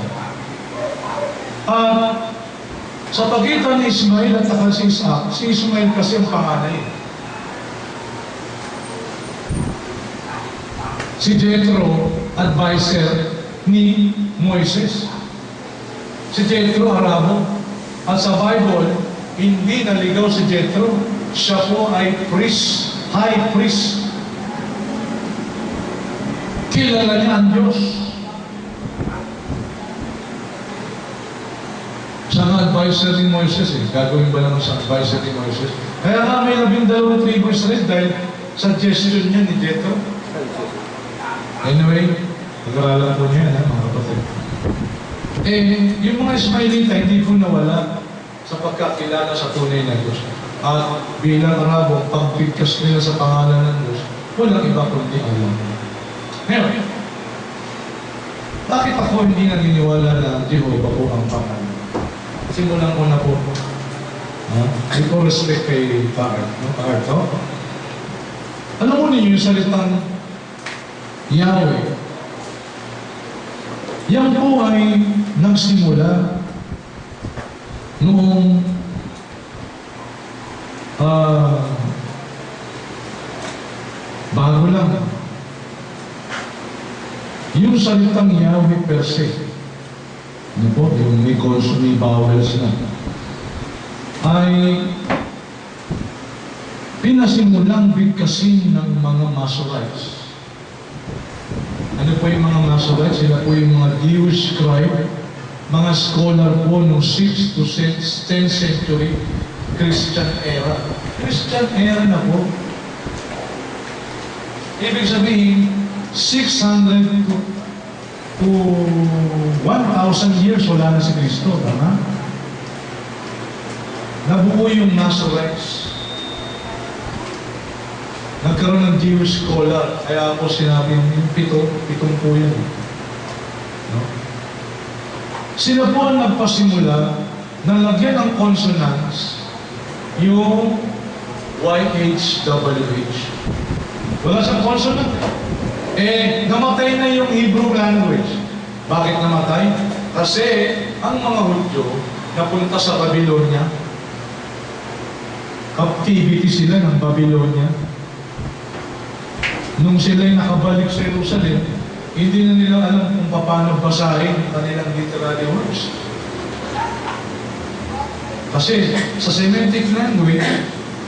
Sa pagitan ni Ismail at saka si Isaac, si Ismail kasi ang panganay. Si Jethro, advisor ni Moises. Si Jethro, Arabo. At sa Bible, hindi naligaw si Jethro. Siya po ay priest, high priest. Kilala niya ang Diyos. Siya ang advisor ni Moises eh. Gagawin ba naman sa advisor ni Moises? Kaya nga may 12 tribus rin dahil suggestion niya ni Jethro. Anyway, pag-aralan po niya yan, mga kapatid. Yung mga Ismailita hindi po nawala sa pagkakilala sa tunay na Diyos. At bilang Arabo, pagpigkas nila sa pangalan ng Diyos, walang iba kundi Allah. Ngayon, Bakit ako hindi naniniwala na Jehovah po ang pangalan? Simulan ko na po. Hindi ko respect kay Paart. Paart, no? Alam mo ninyo yung salitang Yahweh. Yan po ay nagsimula noong bago lang. Yung salitang Yahweh per se, ano po, yung may vowels na, ay pinasimulang bigkasin ng mga Masoretes. Ano po yung mga Masoretes? Sila po yung mga Jewish scribe, mga scholar po noong 6th to 10th century Christian era. Christian era na po. Ibig sabihin, 600 to 1,000 years wala na si Kristo, tama? Nabuo yung Masoretes. Nagkaroon ng Jewish scholar, kaya ako sinabi yung pitong po yan. No? Sila po ang nagpasimula na lagyan ng consonants yung YHWH. Wala siyang consonant. Namatay na yung Hebrew language. Bakit namatay? Kasi ang mga Hudyo napunta sa Babylonia. Captivity sila ng Babylonia. Nung sila'y nakabalik sa Jerusalem, hindi na nila alam kung paano basahin ang kanilang literary works. Kasi sa Semitic language,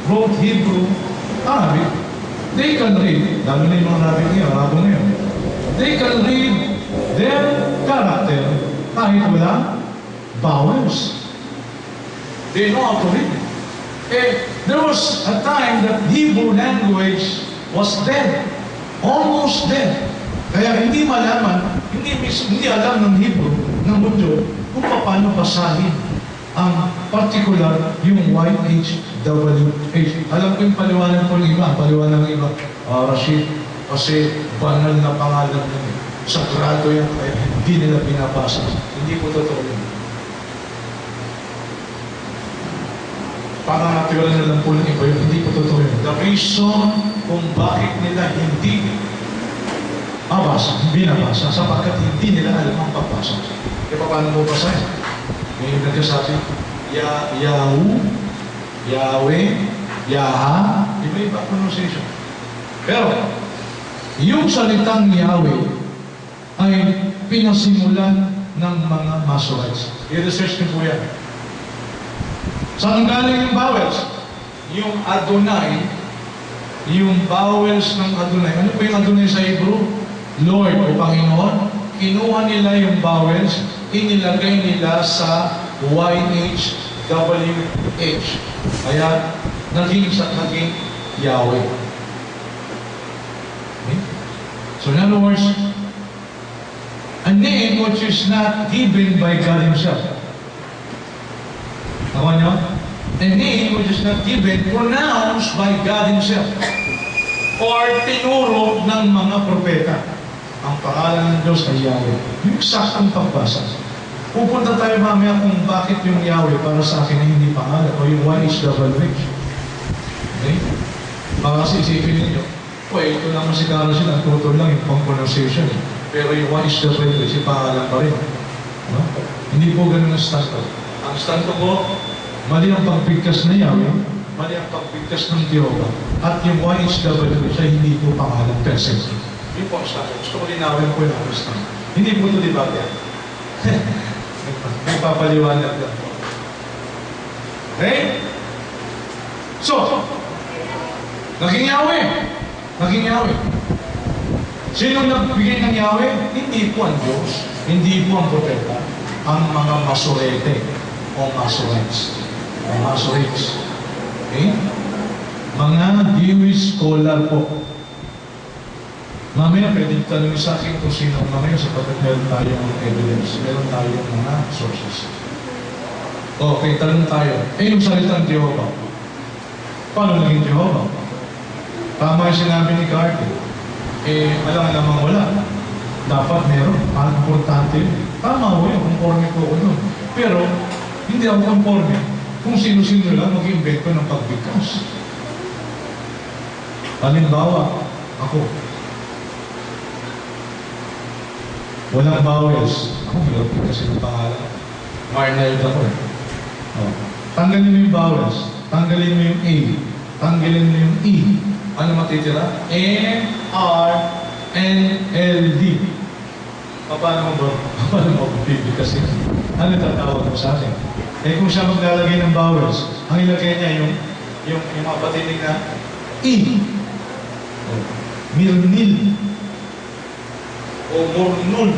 both Hebrew, Arabic, they can read, lalo na yung mga Arabic ngayon, Arabo ngayon, they can read their character kahit wala vowels. They know how to read. There was a time that Hebrew language was dead. Almost dead. Kaya hindi malaman, hindi alam ng Hebrew, ng Hudyo, kung paano basahin ang particular yung YHWH. Alam ko yung paliwanag po ng iba, Rashid, kasi banal na pangalan nun. Sagrado yan, kaya hindi nila binabasa. Hindi po totoo yun. Pangangatiwala na lang po ng iba yun, hindi po totoo yun. The reason kung bakit nila hindi binabasa, sapagkat hindi nila alam ang pagbasa. E paano mo basahin? May nagsasabi, Yahu, Yahweh, Yaha, iba-iba pronunciation. Pero, yung salitang Yahweh ay pinasimulan ng mga Masoretes. I-research niyo po yan. Saan galing yung vowels? Yung Adonai, yung vowels ng Adonai. Ano po yung Adonai sa Hebrew? Lord o Panginoon. Kinuha nila yung vowels, inilagay nila sa YHWH. Kaya naging Yahweh. Okay? So in other words, a name which is not given by God Himself. Nakuha niyo? A name which is not given, pronounced by God Himself. Or tinuro ng mga propeta. Ang pangalan ng Diyos ay Yahweh. Yung eksaktong pagbasa. Pupunta tayo mamaya kung bakit yung Yahweh para sa akin ay hindi pangalan o yung YHWH. Okay? Baka kasi isipin ninyo, ito naman si Carlos yun, ang tutol lang yung pang-pronunciation. Pero yung YHWH, si pangalan pa rin. No? Hindi po ganun ang stand ko. Ang stand ko, mali ang pagbigkas na Yahweh, mali ang pagbigkas ng Jehovah, at yung YHWH ay hindi po pangalan per se. Yun po ang stand ko. Gusto ko linawin po yung stand. Hindi po ito debate yan. May papaliwanag lang po. Okay? So, naging Yahweh. Naging Yahweh. Sino nagbigay ng Yahweh? Hindi po ang Diyos. Hindi po ang propeta. Ang mga Masorete o Masoretes. O Masoretes. Okay? Mga Jewish scholar po. Mamaya, pwede tanongin sa akin kung sino mamaya sapagkat meron tayong evidence. Meron tayong mga sources. Okay, tanong tayo. Yung salitang Jehovah. Paano naging Jehovah? Tama yung sinabi ni Carter. Alam namang wala. Dapat meron. Ang importante yun. Tama ko yun, conforme ko ako doon. Pero, hindi ako conforme kung sino-sino lang mag-invento ng pagbigkas. Halimbawa, ako. Walang vowels. Ako, hirap kasi ng pangalan. Marnald ako eh. Oh. Tanggalin mo yung vowels. Tanggalin mo yung A. Tanggalin mo yung E. Ano matitira? N, R, N, L, D. Paano mo bibigkas yun? Ano tatawag mo sa akin? Eh kung siya maglalagay ng vowels, ang ilagay niya yung mga patinig na E. Oh. Mirnil. O mornul.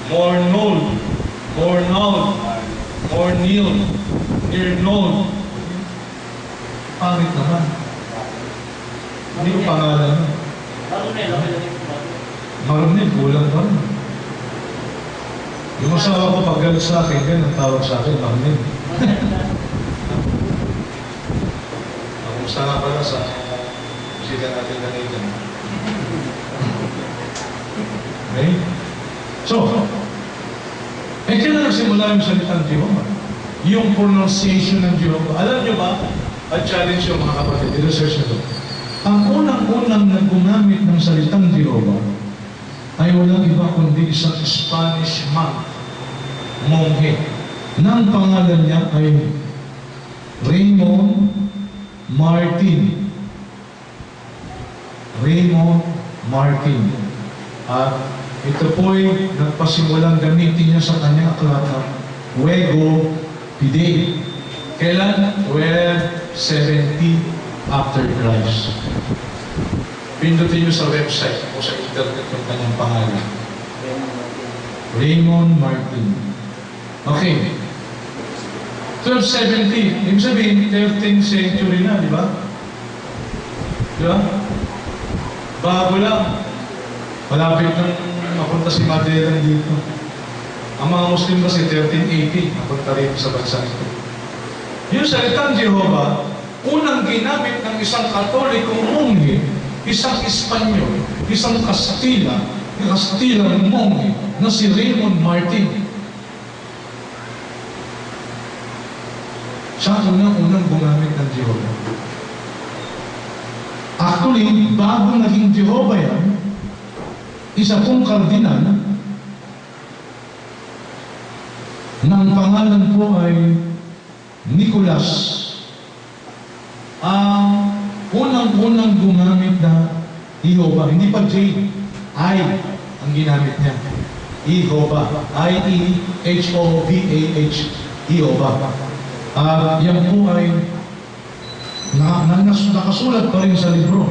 Mornol. Mornol. Mornil. Nirnol. Pangit naman. Hindi ko pangalan. Marunel, okay lang yung Marunil, kulang pa rin. Yung asawa ko pag galit sa akin, ganun ang tawag sa akin, Marunil. Kumusta nga pala sa musika natin kanina. Okay? So, kailan nagsimula yung salitang Jehovah? Yung pronunciation ng Jehovah. Alam nyo ba? At challenge yung mga kapatid, i-research nyo. Ang unang-unang nagumamit ng salitang Jehovah ay walang iba kundi isang Spanish monk, monghe. Nang pangalan niya ay Raymond Martin. Raymond Martin. At ito po'y nagpasimulang gamitin niya sa kanyang aklat na Fuego Fidei. Kailan? 1270 after Christ. Pindutin niyo sa website o sa internet yung kanyang pangalan. Raymond Martin. Okay. 1270. Ibig sabihin, 13th century na, di ba? Di ba? Bago lang. Malapit nang napunta si Magellan dito. Ang mga Muslim kasi 1380, napunta rin sa bansa nito. Yung salitang Jehovah, unang ginamit ng isang Katolikong monghe, isang Espanyol, isang Kastilang monghe na si Raymond Martin. Siya unang gumamit ng Jehovah. Actually, bago naging Jehovah yan, isa pong kardinal ng pangalan po ay Nicolas. Ang unang gumamit na Jehovah, hindi pa J, I ang ginamit niya. Jehovah, I-E-H-O-V-A-H, Jehovah. Yan po ay nakasulat pa rin sa libro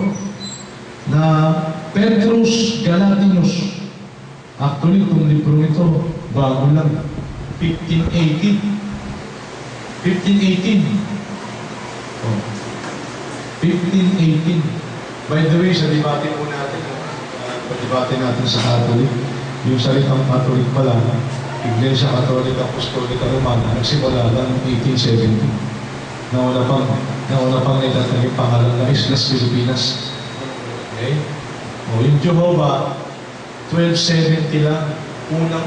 na Petrus Galatinus. Actually, itong libro ito, bago lang, 1518. 1518. Oh. 1518. By the way, sa debate po natin, debate natin sa Catholic, yung salitang Catholic pala, Iglesia Catholic Apostolica Romana, nagsimula lang ng 1870. Nauna pang itataging pangalan na Islas Pilipinas. Okay? O, yung Jehovah, 1270 lang, unang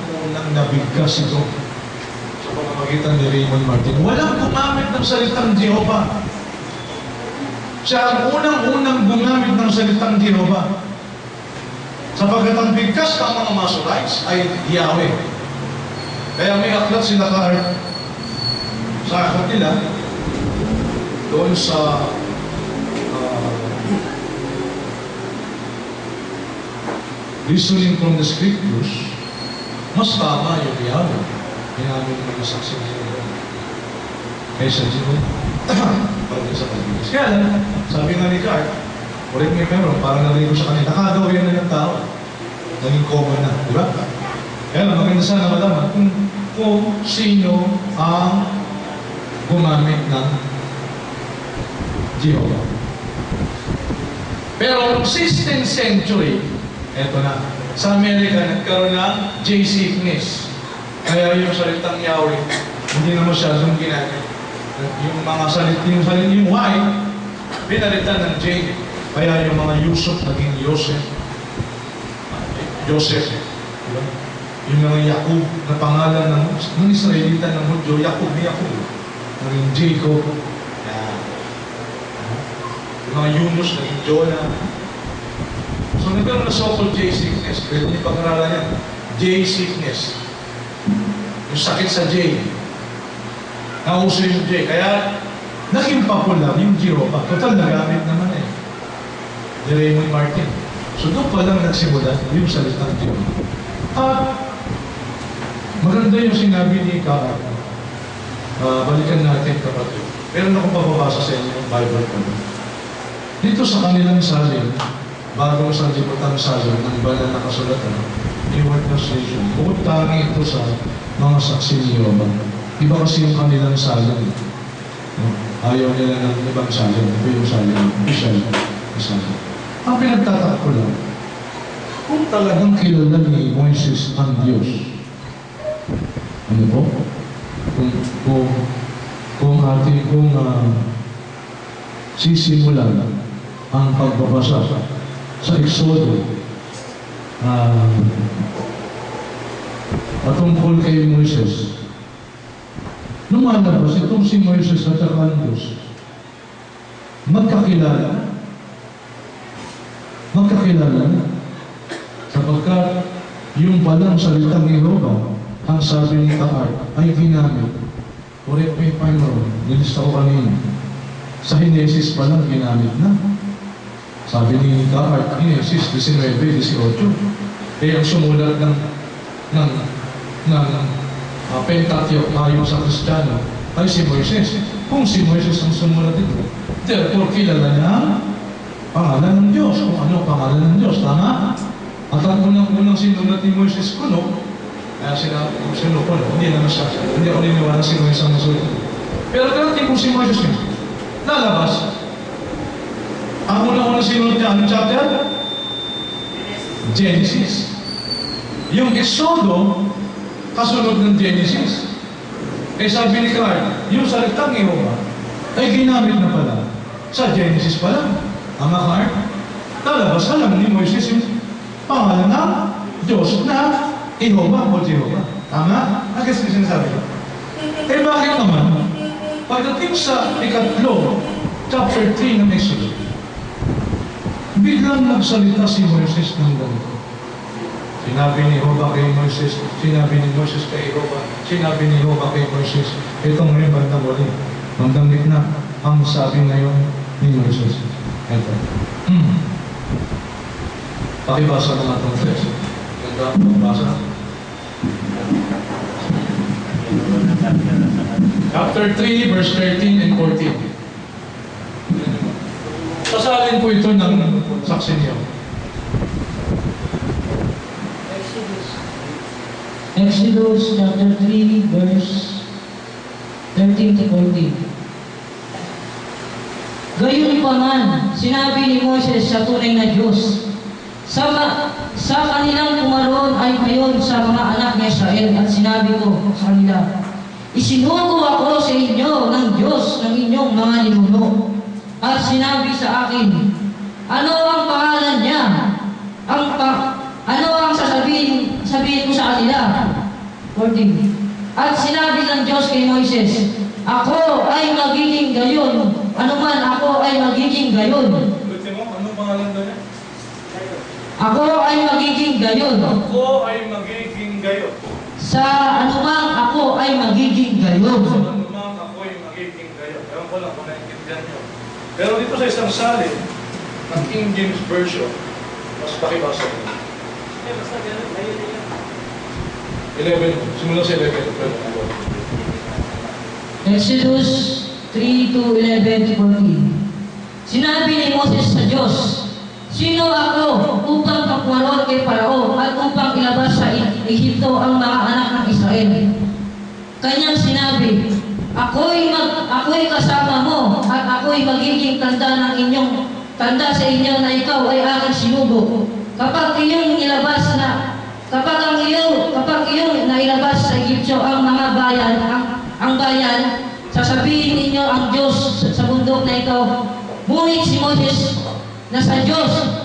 nabigkas ito sa pamamagitan ni Raymond Martin. Walang gumamit ng salitang Jehovah. Siya ang unang gumamit ng salitang Jehovah. Sapagkat ang bigkas ng mga Masorites ay Yahweh. Kaya may aklat sila sa aklat nila doon sa reasoning from the scriptures, mas tama yung Yahweh. Ginamit ng mga saksi nila. Kaysa Jehovah. Pagdating sa pagdating. Kaya lang, sabi nga ni Clark, correct me pero parang narinig ko sa kanila, nakagawin na ng tao. Naging common na, di ba? Kaya lang, maganda sana malaman kung sino ang gumamit ng Jehovah. Pero noong 16th century, eto na, sa Amerika nagkaroon ng J-sickness. Kaya yung salitang Yahweh, hindi na masyadong ginamit. Yung mga yung Y, pinalitan ng J. Kaya yung mga Yusuf naging Yosef. Joseph. Diba? Yung mga Yakub na pangalan ng Israelita ng Hudyo, Yakub. Naging Jacob. Yung mga Yunus, naging Jonah. So nagkaroon na so-called J-sickness. Pwede niyo pag-aralan yan. J-sickness. Yung sakit sa J. Nauso yung J. Kaya naging popular yung Jehovah. Total, nagamit naman eh. Ni Raymond Martin. So doon pa lang nagsimula yung salitang Jehovah. At maganda yung sinabi ni Kaa. Balikan natin kapatid. Meron akong papabasa sa inyo yung Bible ko. Dito sa kanilang salin, bagong sanlibutan salin ng banal na kasulatan, New World Translation, bukod tangi ito sa mga saksi ni Jehovah. Iba kasi yung kanilang salin. Ayaw nila ng ibang salin. Ito yung salin. Official na salin. Ang pinagtatakot ko lang, kung talagang kilala ni Moises ang Diyos, ano po? Kung sisimulan ang pagbabasa sa Exodo patungkol kay Moises, lumalabas itong si Moises at ang Diyos magkakilala sapagkat yung palang salitang Jehovah, ang sabi ni Kaart ay ginamit. Correct me if I'm wrong, nilista ko kanina. Sa Genesis pa lang ginamit na. Sabi ni Kaart, Genesis 19-18. Ang sumulat ng Pentateuch ayon sa Kristiyano ay si Moises. Kung si Moises ang sumulat ito, therefore kilala niya pangalan ng Diyos. Kung ano pangalan ng Diyos, tama? At ang unang sinulat ni Moises kuno, kaya sinabi ko sino kuno, hindi ako niniwala si Moises ang nasulat. Pero karating kung si Moises yun, lalabas. Ang unang sinulat niya, anong chapter? Genesis. Yung Exodo, kasunod ng Genesis. Sabi ni Clark, yung salitang Jehovah ay ginamit na pala sa Genesis pa lang. Tama, Clark? Lalabas alam ni Moises yung pangalan ng Diyos na Jehovah o Jehovah. Tama? Ang kasi sinasabi ko. Bakit naman? Pagdating sa ikatlo, chapter 3 ng Exodus, biglang nagsalita si Moises ng ganito. Sinabi ni Jehovah kay Moises, sinabi ni Moises kay Jehovah, sinabi ni Jehovah kay Moises, ito ngayon bandang uli, bandang gitna, ang sabi ngayon ni Moises. Ito. Pakibasa na itong text. Ganda ang pagbasa. Chapter 3, verse 13 and 14. Pasalin po ito ng saksi niyo. Exodus chapter 3, verse 13 to 14. Gayon pa man, sinabi ni Moses sa tunay na Diyos, sa kanilang pumaroon ay kayon sa mga anak ni Israel, at sinabi ko sa kanila, isinugo ako sa inyo ng Diyos ng inyong mga ninuno. At sinabi sa akin, ano ang pangalan niya? Ano ang sasabihin ko sa kanila? 14. At sinabi ng Diyos kay Moises, ako ay magiging gayon. Anuman ako ay magiging gayon. Anong pangalan doon? Ako ay magiging gayon. Ako ay magiging gayon. Sa anumang ako ay magiging gayon. Sa anumang ako ay magiging gayon. Ewan ko lang kung naintindihan nyo. Pero dito sa isang salin ng King James Version, mas pakibasa nyo. Basta ganun, ngayon na yan. 11, simula sa 11. Exodus 3 to 11 to 14. Sinabi ni Moses sa Diyos, sino ako upang magwaron kay Parao at upang ilabas sa Ehipto ang mga anak ng Israel? Kanyang sinabi, ako'y kasama mo at ako'y magiging tanda sa inyo na ikaw ay aking sinugo. Kapag iyong nailabas sa Ehipto ang mga bayan, ang bayan, sasabihin ninyo ang Diyos sa bundok na ito. Ngunit si Moses na sa Diyos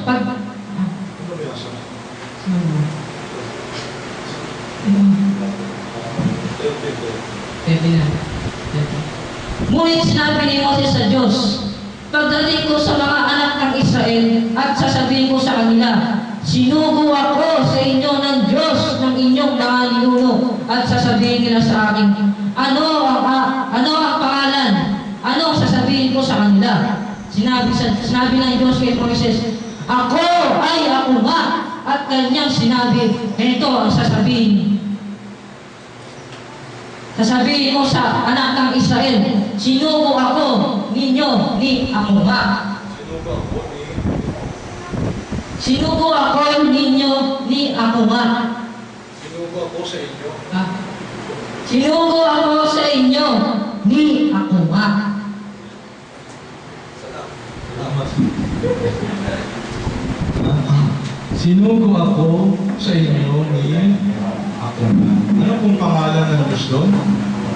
Ngunit sinabi ni Moses sa Diyos, pagdating ko sa mga anak ng Israel at sasabihin ko sa kanila, sinugo ako sa inyo ng Diyos ng inyong mga ninuno, at sasabihin nila sa akin, ano ang pangalan? Ano ang sasabihin ko sa kanila? Sinabi ng Diyos kay Moises, ako ay ako nga. At kanyang sinabi, ito ang sasabihin. Sasabihin mo sa anak ng Israel, sinugo ako ninyo ni ako nga. Sinugo ako ninyo ni ako nga. Sinugo ako sa inyo. Sinugo ako sa inyo ni ako nga. Salamat. Sinugo ako sa inyo ni ako nga. Ano pong pangalan ng Diyos doon?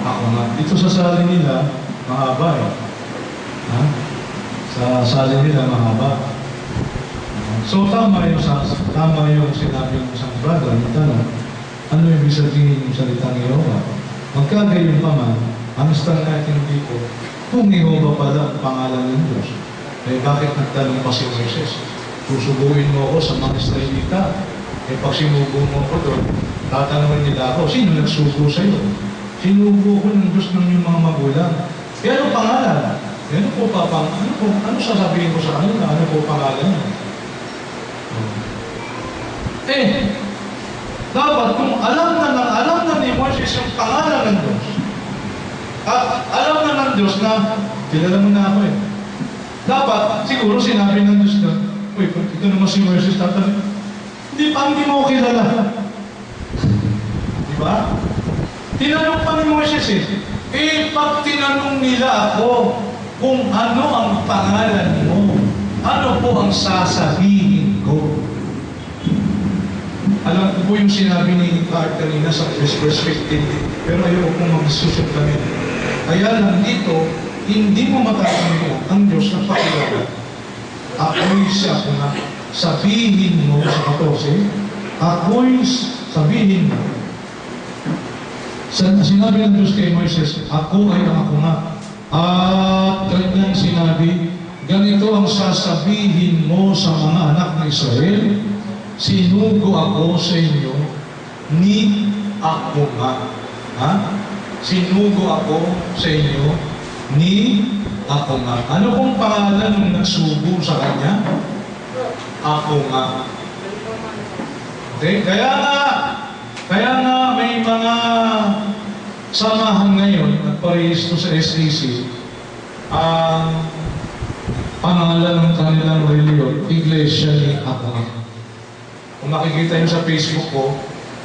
Ako nga. Dito sa sali nila, mahaba eh. Ha? Sa sali nila, mahaba. So tama yung sinabi ng isang brother, yung tanong, ano yung ibig sabihin yung salita ni Jehovah? Magkagayon pa man, understand natin dito, kung Jehovah pala ang pangalan ng Diyos, eh bakit nagtanong pa si Moises? Susubuin mo ako sa mga Israelita. Eh pag sinugo mo ako doon, tatanungin nila ako, sino nagsugo sa iyo? Sinugo ko ng Diyos ng iyong mga magulang. Eh ano pangalan? Ano sasabihin ko sa kanila? Ano po pangalan niya? Eh, dapat kung alam na ni Moises yung pangalan ng Diyos, alam na ng Diyos na, kilala mo na ako eh. Dapat, siguro sinabi ng Diyos na, uy, ito naman si Moises tatanong, hindi mo ako kilala. Diba? Tinanong pa ni Moises eh. Eh, pag tinanong nila ako kung ano ang pangalan mo, ano po ang sasabihin ko? Alam ko po yung sinabi ni Clark kanina sa verse 15, pero ayaw kong mag-discussion kami. Kaya lang dito, hindi mo matatanong ang Diyos na pakilala. Ako'y siya ko na sabihin mo sa 14, ako'y sabihin mo. Sinabi ng Diyos kay Moises, ako ay ako nga. At kanyang sinabi, ganito ang sasabihin mo sa mga anak ng Israel, sinugo ako sa inyo ni ako nga. Ha? Sinugo ako sa inyo ni ako nga. Ano pong pangalan ng nagsugo sa kanya? Ako nga. Okay? Kaya nga may mga samahan ngayon at parehisto sa SDC ang pangalan ng kanilang reliyon, Iglesia ni ako nga. Kung makikita nyo sa Facebook ko,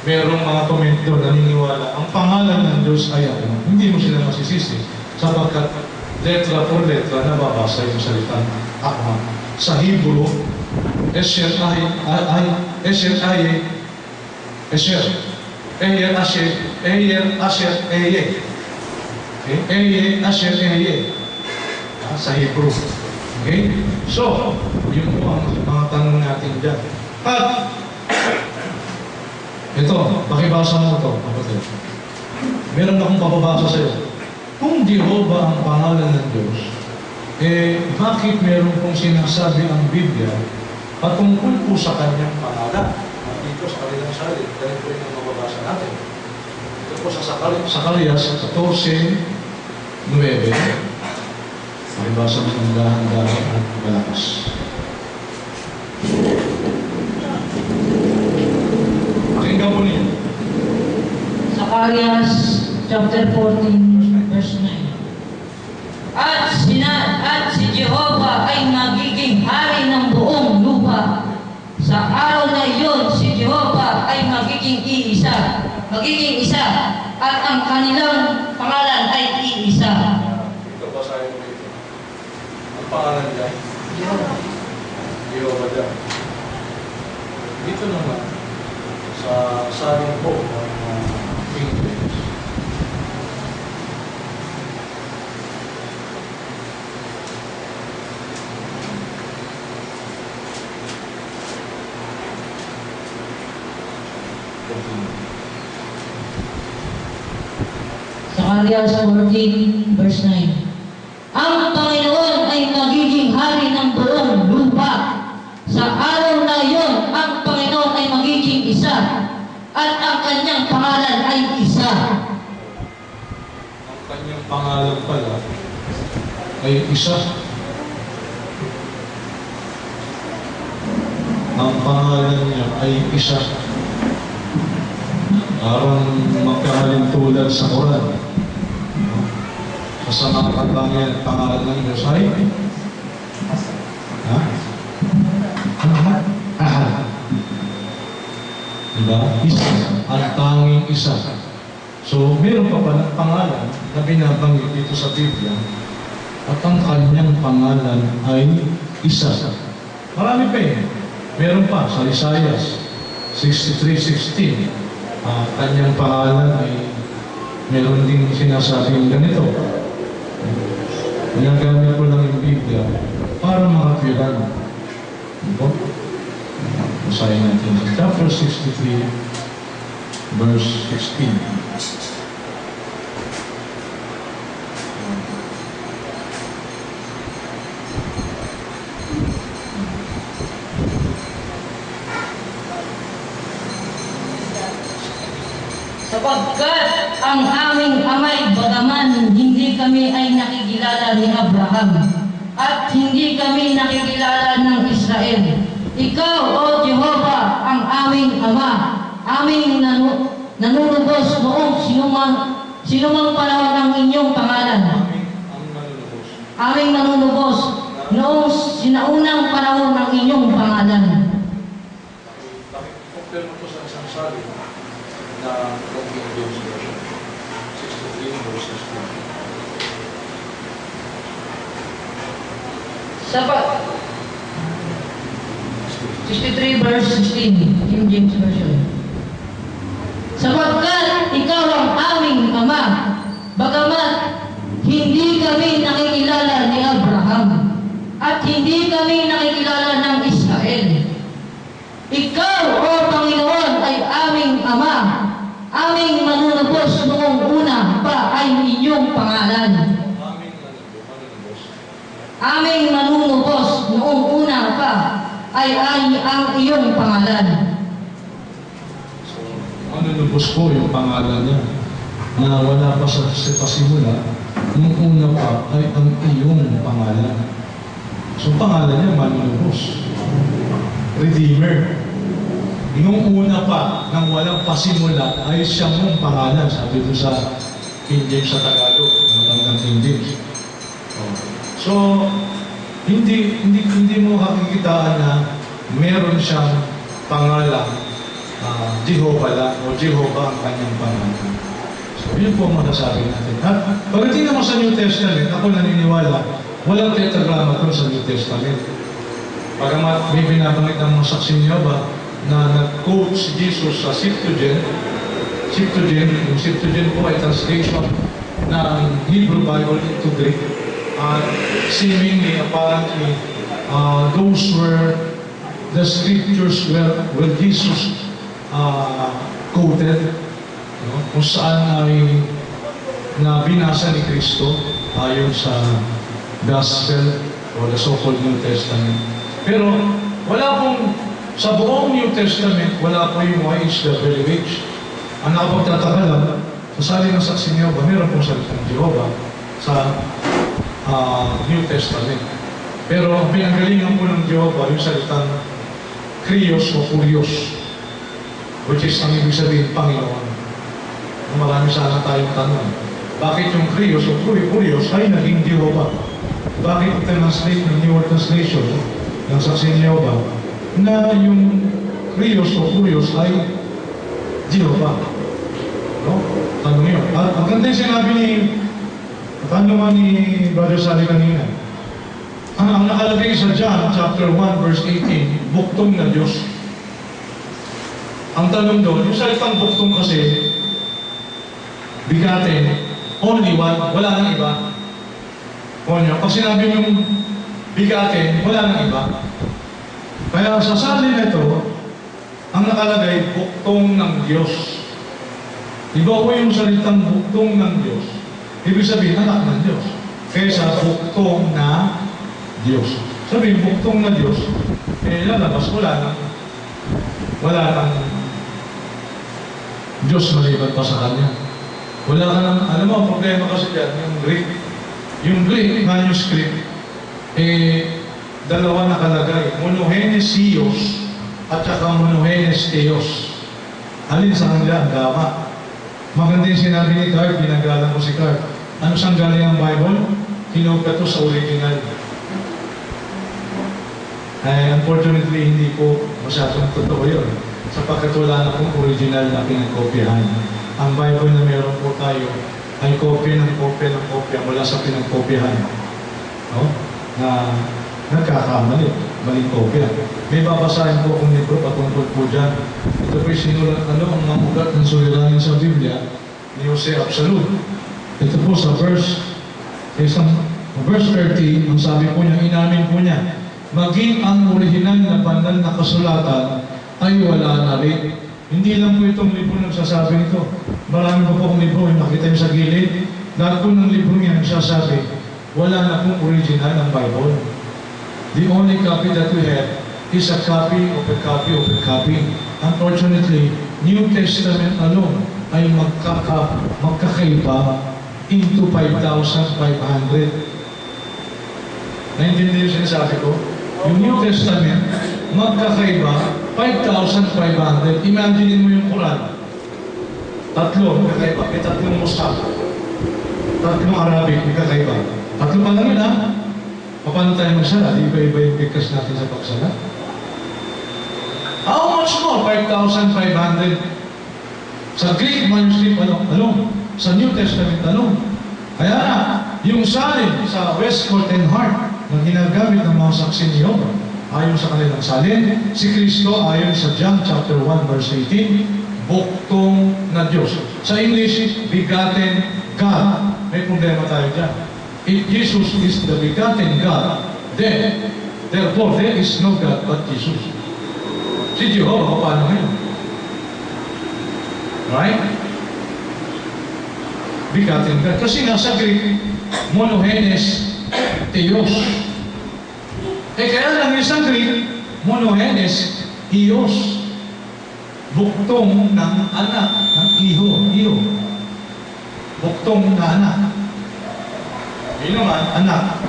merong mga komento na naniniwala, ang pangalan ng Diyos ay ako. Hindi mo sila masisisi, sapagkat letra por letra nababasa yung salita ako. Sa Hebrew, Esher, sa Hebrew. Okay? So, yun po ang mga tanong natin dyan. At, ito, pakibasa mo ito, kapatid. Meron akong papabasa sa iyo. Kung Jehovah ang pangalan ng Diyos, eh, bakit meron pong sinasabi ang Biblia patungkol po sa kanyang pangalan? Dito sa kanilang salin, ganito rin ang mababasa natin. Ito po sa Zacarias 14:9. Pakibasa mo ng dahan-dahan at malakas. Pakinggan po niyo. Zacarias chapter 14, verse 9. At si Jehovah ay magiging hari ng buong lupa. Sa araw na iyon, si Jehovah ay magiging isa, at ang kanilang pangalan ay iisa. Ito basahin mo dito. Ang pangalan niya? Jehovah dyan. Dito naman, sa saling po ng King James. Zacarias 14, verse 9. ang Panginoon ay magiging hari ng buong lupa. Sa araw na iyon, ang Panginoon ay magiging isa at ang kanyang pangalan ay isa. Ang kanyang pangalan pala ay isa. Ang pangalan niya ay isa. Parang magkahalintulad sa Quran. Sa mga katangian, pangalan ng Diyos ay Ahad. Ahad. Diba? Isa. Ang tanging isa. So, meron pa palang pangalan na binabanggit dito sa Biblia at ang kanyang pangalan ay isa. Marami pa eh. Meron pa sa Isaiah 63:16. Kanyang pangalan ay meron din sinasabing ganito. Ginagamit ko lang yung Biblia para makapirang. Basahin natin sa chapter 63, verse 16. Sapagkat ang aming amay, bagaman hindi kami ay nakikilala ni Abraham at hindi kami nakikilala ng Israel. Ikaw, O Jehovah, ang aming Ama, aming nanunubos noong sinumang panahon ng inyong pangalan. Aming nanunubos noong sinaunang panahon ng inyong pangalan. Compare mo po sa isang sabi na King James Version, 63 verse 63 verse 16, King James Version. Sapagkat ikaw ang aming Ama, bagamat hindi kami nakikilala ni Abraham at hindi kami nakikilala ng Israel. Ikaw, O Panginoon, ay aming Ama, aming manunubos noong una pa ay inyong pangalan. Aming manunubos noong una pa ay ang iyong pangalan. So, manunubos po yung pangalan niya na wala pa sa pasimula, nung una pa ay ang iyong pangalan. So, pangalan niya manunubos. Redeemer. Nung una pa, nang walang pasimula, ay siya mong pangalan. Sabi doon sa King James sa Tagalog, matandang King James. So, hindi mo kakikitaan na meron siyang pangalan, Jehovah lang, o Jehovah ang kanyang pangalan. So, yun po ang masasabi natin. At pagdating naman sa New Testament, ako naniniwala, walang tetragrammaton sa New Testament. Pagamat may binabanggit ng mga saksi niya ba na nag-quote si Jesus sa Septuagint. Yung Septuagint po ay translation ng Hebrew Bible into Greek. Seemingly, apparently, those were the scriptures where Jesus quoted, kung saan ay nabinasa ni Kristo ayon sa Gospel o the so-called New Testament. Pero wala pong, sa buong New Testament, wala po yung YHWH. Ang nakapagtataka lang, sa sali ng saksi niyo ba, meron pong salitang Jehovah sa New Testament. Pero ang pinanggalingan po ng Jehovah, yung salitang Krios o Kurios, which is ang ibig sabihin, Panginoon. Marami sana tayong tanong. Bakit yung Krios o Kurios ay naging Jehovah? Bakit translate ng Newer Translation ng saksi niyo ba na yung Krios o Kurios ay Jehovah? No? Tanong yun. At ang ganda yung sinabi ni tanungan ni Brother Sally kanina. Ang nakalagay sa John chapter 1 verse 18, buktong na Diyos. Ang tanong doon, yung salitang buktong kasi, bigatin, only one, wala nang iba. Pag sinabi yung bigatin, wala nang iba. Kaya sa sali na ito, ang nakalagay, buktong ng Diyos. Iba ko yung salitang buktong ng Diyos. Ibig sabihin, anak ng Diyos. kaysa buktong na Diyos. Sabi, buktong na Diyos, lalabas, wala nang Diyos maliban pa sa Kanya. Wala ka nang, alam mo, ang problema kasi dyan, yung Greek manuscript, dalawa nakalagay, monogenes Theos at saka monogenes Theos. Alin sa kanila ang tama? Maganda yung sinabi ni Card, ginagalang ko si Card. Ano siyang galing ang Bible? Kinopya to sa original. Unfortunately, hindi po masyadong totoo yun. Sapagkat wala na pong original na pinagkopyahan. Ang Bible na meron po tayo ay kopya ng kopya ng kopya mula sa pinagkopyahan. No? Na nagkakamali, maling kopya. May babasahin po akong libro patungkol po dyan. Ito po'y sinulat, ang mga ugat ng suliranin sa Biblia ni Jose Absolute. Ito po sa verse 30, ang sabi po niya, inamin po niya, maging ang original na banal na kasulatan ay wala na rin. Hindi lang po itong libro nagsasabi nito. Marami pa po akong libro, yung makita niyo sa gilid. Lahat po ng libro niya nagsasabi, wala na pong original ng Bible. The only copy that we have is a copy of a copy of a copy. Unfortunately, New Testament alone ay magkakaiba into 5,500. Naintindihan niyo sinasabi ko? Yung New Testament, magkakaiba 5,500. Imagine mo yung Quran. Tatlo, magkakaiba. May tatlong mushaf. Tatlong Arabic, magkakaiba. Tatlo pa lang yun, ha? Paano tayo magsala? Di iba-iba yung bigkas natin sa pagsala? How much more? 5,500. Sa Greek manuscript, alone. Sa New Testament, alone. Kaya na, yung salin sa Westcourt and Hart na ginagamit ng mga saksi ni Jehovah, ayon sa kanilang salin, si Kristo ayon sa John chapter 1 verse 18, buktong na Diyos. Sa English, begotten God. May problema tayo dyan. If Jesus is the begotten God, then, therefore, there is no God but Jesus. Si Jehovah, paano ngayon? Right? Begotten God. Kasi nasa Greek, monogenes Theos. Kaya lang isang Greek, monogenes Theos. Buktong ng anak, ng iho. Buktong na anak. Yun naman, anak.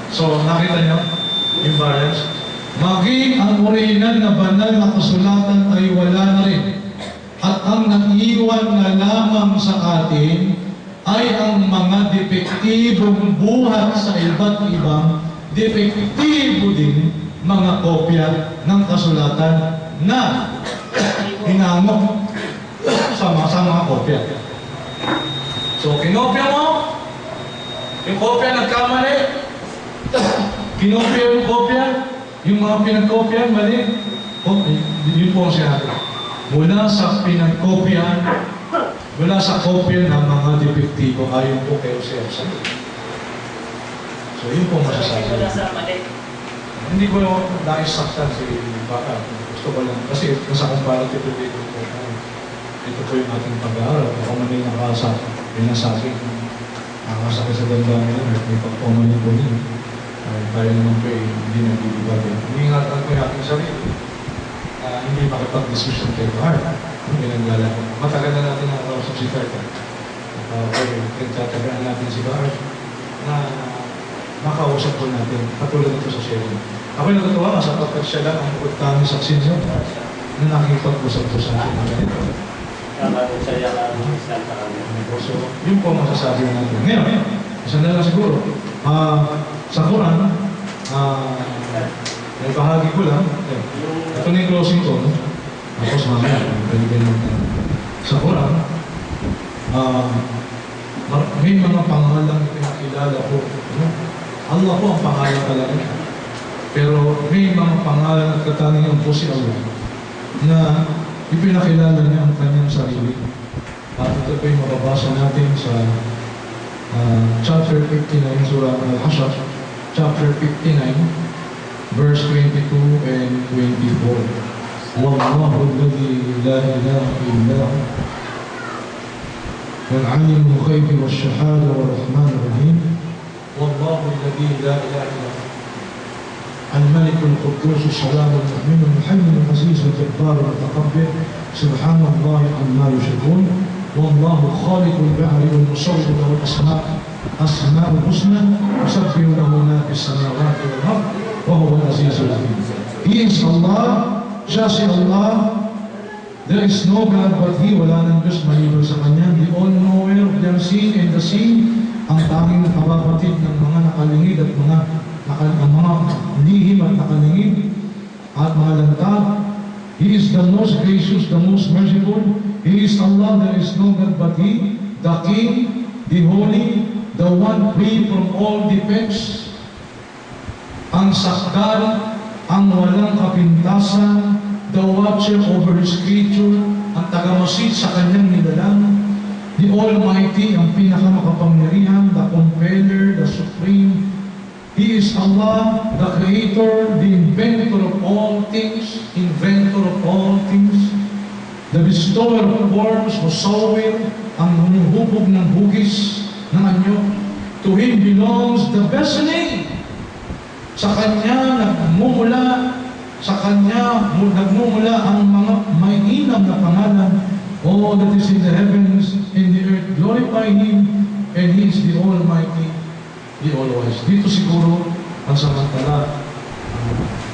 So, nakita niyo yung variance? Maging ang original na banal na kasulatan ay wala na rin. At ang naiwan na lamang sa atin ay ang mga depektibong buhat sa iba't ibang depektibo din mga kopya ng kasulatan na hinangok sa mga kopya. So, kinopya mo, yung kopya nagkamali, kinopya yung kopya, yung mga pinagkopya, mali. Yun po ang sinabi. Mula sa pinagkopya, mula sa kopya ng mga depektibo, ayon po kayo siya sa So, yun po masasabi. Hindi ko naisaktan si Baka. Gusto ko lang. Kasi nasa comparative dito po. Ito po yung ating pag-aaral. Ako man yung nakasa, pinasabi. Nakasakit sa damdamin nila. May pagpumanin po nila. Tayo naman po hindi nagbibigabi. Iniingatan ko yung aking sarili. Hindi makipag-discussion kayo ba? Pinanggala ko. Matagal na natin ang kausap si Carter. Nagtatagaan natin si Bart na makausap po natin. Katulad ito sa sharing. Ako'y natutuwa nga sapagkat siya lang ang pagkami saksi niyo na nakikipag-usap po sa akin. So, yun po masasabi natin. Ngayon, isa na lang siguro. Sa Quran, may bahagi ko lang. Ito na yung closing ko. Tapos mamaya, sa Quran, may mga pangalang pinakilala po. Allah po ang pangalan talaga. Pero may mga pangalan at katangian po si Allah na ipinakilala niya ang kanyang sarili. At ito po yung mababasa natin sa chapter 59, Surah Al-Hashr, chapter 59, verse 22 and 24. Wallahu alladhi la ilaha illa والعليم الغيب والشهادة والرحمن الرحيم والله الذي لا إله إلا هو الملك القدوس السلام المؤمن المحيي العزيز الجبار المتكبر سبحان الله عما يشركون والله خالق البحر والمصور له أسماء الحسنى يسبح له ما في السماوات والأرض وهو العزيز الحكيم. He is Allah, just Allah. There is no God but He, wala nang Diyos maliban sa Kanya, the all-knower of the unseen and the seen, ang tanging nakababatid ng mga nakalingid at mga lihim at nakalingid at mga lantad. He is the most gracious, the most merciful. He is Allah, there is no God but He, the King, the Holy, the one free from all defects, ang sakdal, ang walang kapintasan, the watcher over His creature, ang tagamasid sa kanyang nilalang, the Almighty, ang pinakamakapangyarihan, the Compeller, the Supreme. He is Allah, the Creator, the Inventor of all things, the Bestower of forms, Musawwir, ang humuhubog ng hugis ng anyo. To Him belongs the best name. Sa Kanya nagmumula ang mga may inam na pangalan. All that is in the heavens, in the earth, glorify Him, and He is the Almighty, the All-Wise. Dito siguro, ang samantala,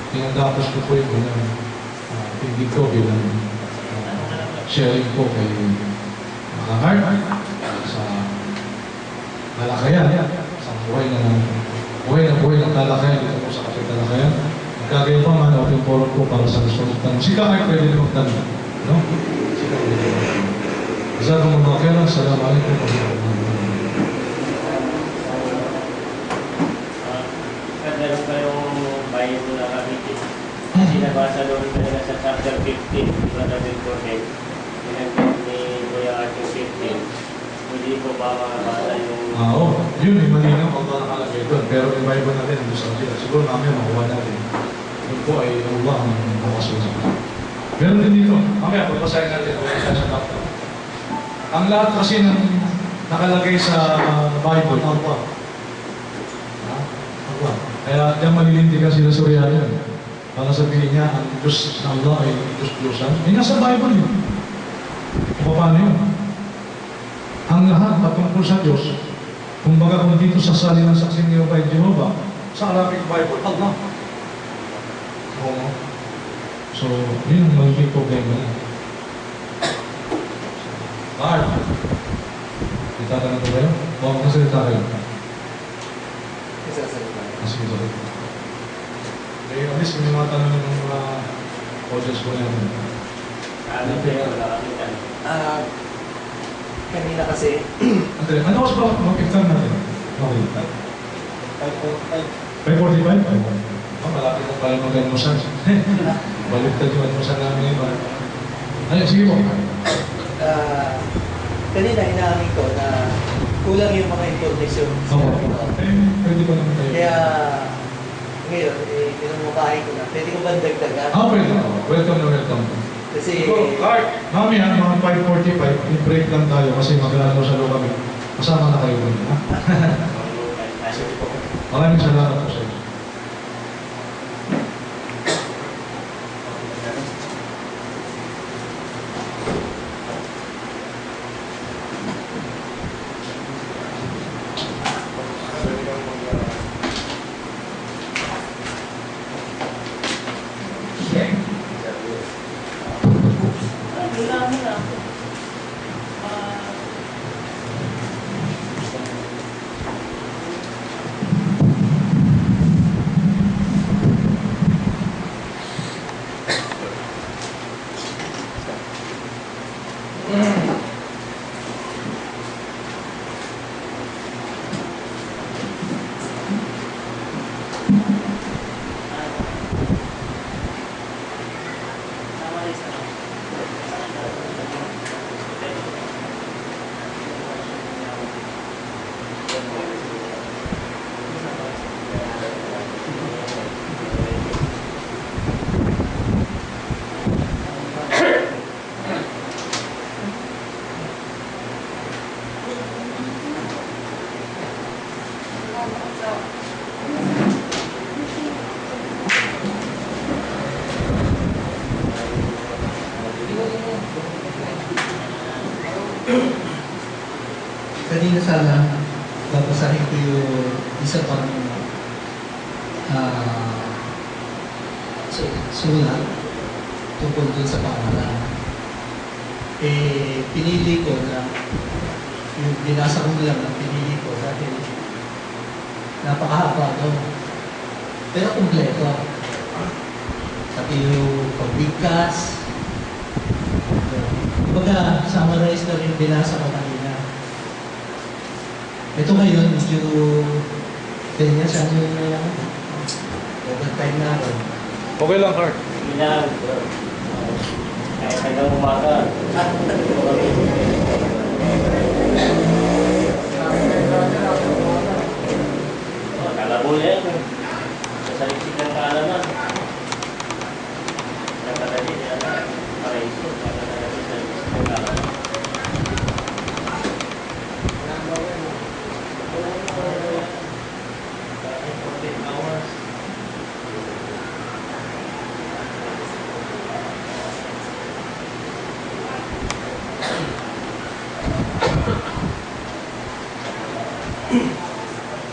tinatapos ko po yung hindi ko bilang sharing po kay Makahart sa Talakayan, sa buhay ng Talakayan, dito po sa Kapit Talakayan. Gagawin pa man, open forum po para sa susunod tanong. Si Kahart pwede na magtanong. No? Si Kahart pwede na magtanong. Jazakum Allah khairan. Assalamualaikum warahmatullahi wabarakatuh. Meron kayong Bible na kakikit. Sinabasa doon kanina sa chapter 15, Brother Bencornet. Pinagpit ni Kuya Arthur 15. Hindi ko ba makabasa yung... Oo. Yun, may malinaw kung ba nakalagay doon. Pero yung Bible natin, nandun sa kanila. Siguro namin makuha natin. Yun po ay Allah ang makasulat. Meron din dito. Mamaya, pagpasahin natin. Wala siya sa doctor. Ang lahat kasi ng nakalagay sa Bible, Allah. Allah. Kaya diyan malilintigan sila Suryano. Para sabihin niya, ang Diyos na Allah ay Diyos-Diyosan. Eh, nasa Bible yun. Kung paano yun? Ang lahat patungkol sa Diyos, kumbaga kung dito sasali ng saksi ni Jehovah, sa Arabic Bible, Allah. Oo. So, yun ang magiging problema niya. Bakit? Itatanong ko ba yun? Huwag masalita kayo. Sige, sorry. Eh, at least may mga tanong ng mga audience ko natin. Ano kayo? Wala kami tanong. Kanina kasi, Ano was ba mag-exam natin? Okay. 5:45? Malapit na pala mag-almusal. Baliktad yung almusal namin ngayon. Ayun, sige po. kanina inaangin ko na kulang yung mga information. Pwede ba naman tayo? Kaya, ngayon, pinamukhain ko na. Pwede ko ba dagdagan? Pwede. Welcome na welcome. Kasi, Mamaya, mga 5:45, i-break lang tayo kasi mag-almusal kami. Kasama na kayo doon, ha? Maraming salamat po sa inyo. kanina sana, babasahin ko yung isa pang sulat tungkol dun sa pangalan. Pinili ko na yung binasa ko lang ang pinili ko dahil napakahaba doon. Pero kumpleto. Pati yung pagbigkas. Kumbaga, summarize na rin binasa ko kanina. Ito ngayon, medyo ganyan siya yung overtime na ako. Okay lang, Kurt. Hindi na, kahit hanggang umaga. Kalabo yan. Sa liksik ng kaalaman. Nagkatali niya na paraiso. Nagkatali sa liksik ng kaalaman.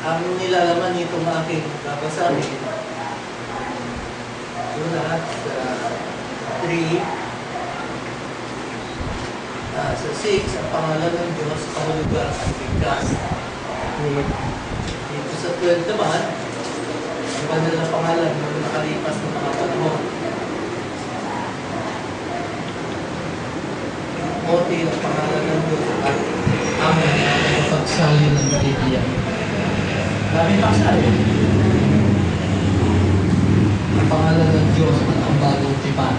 Ang nilalaman nitong aking babasahin, sulat sa 3, sa 6, ang pangalan ng Diyos, kahulugan at bigkas. Dito sa 12 naman, ang banal na pangalan ng nakalipas ng mga panahon. Mote ang pangalan ng Diyos at Ang pagsali ng Biblia. dami pagsali. Ang pangalan ng Diyos at ang bagong tipan.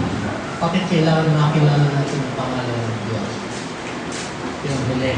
Bakit kailangan makilala natin ang pangalan ng Diyos? Yung huli.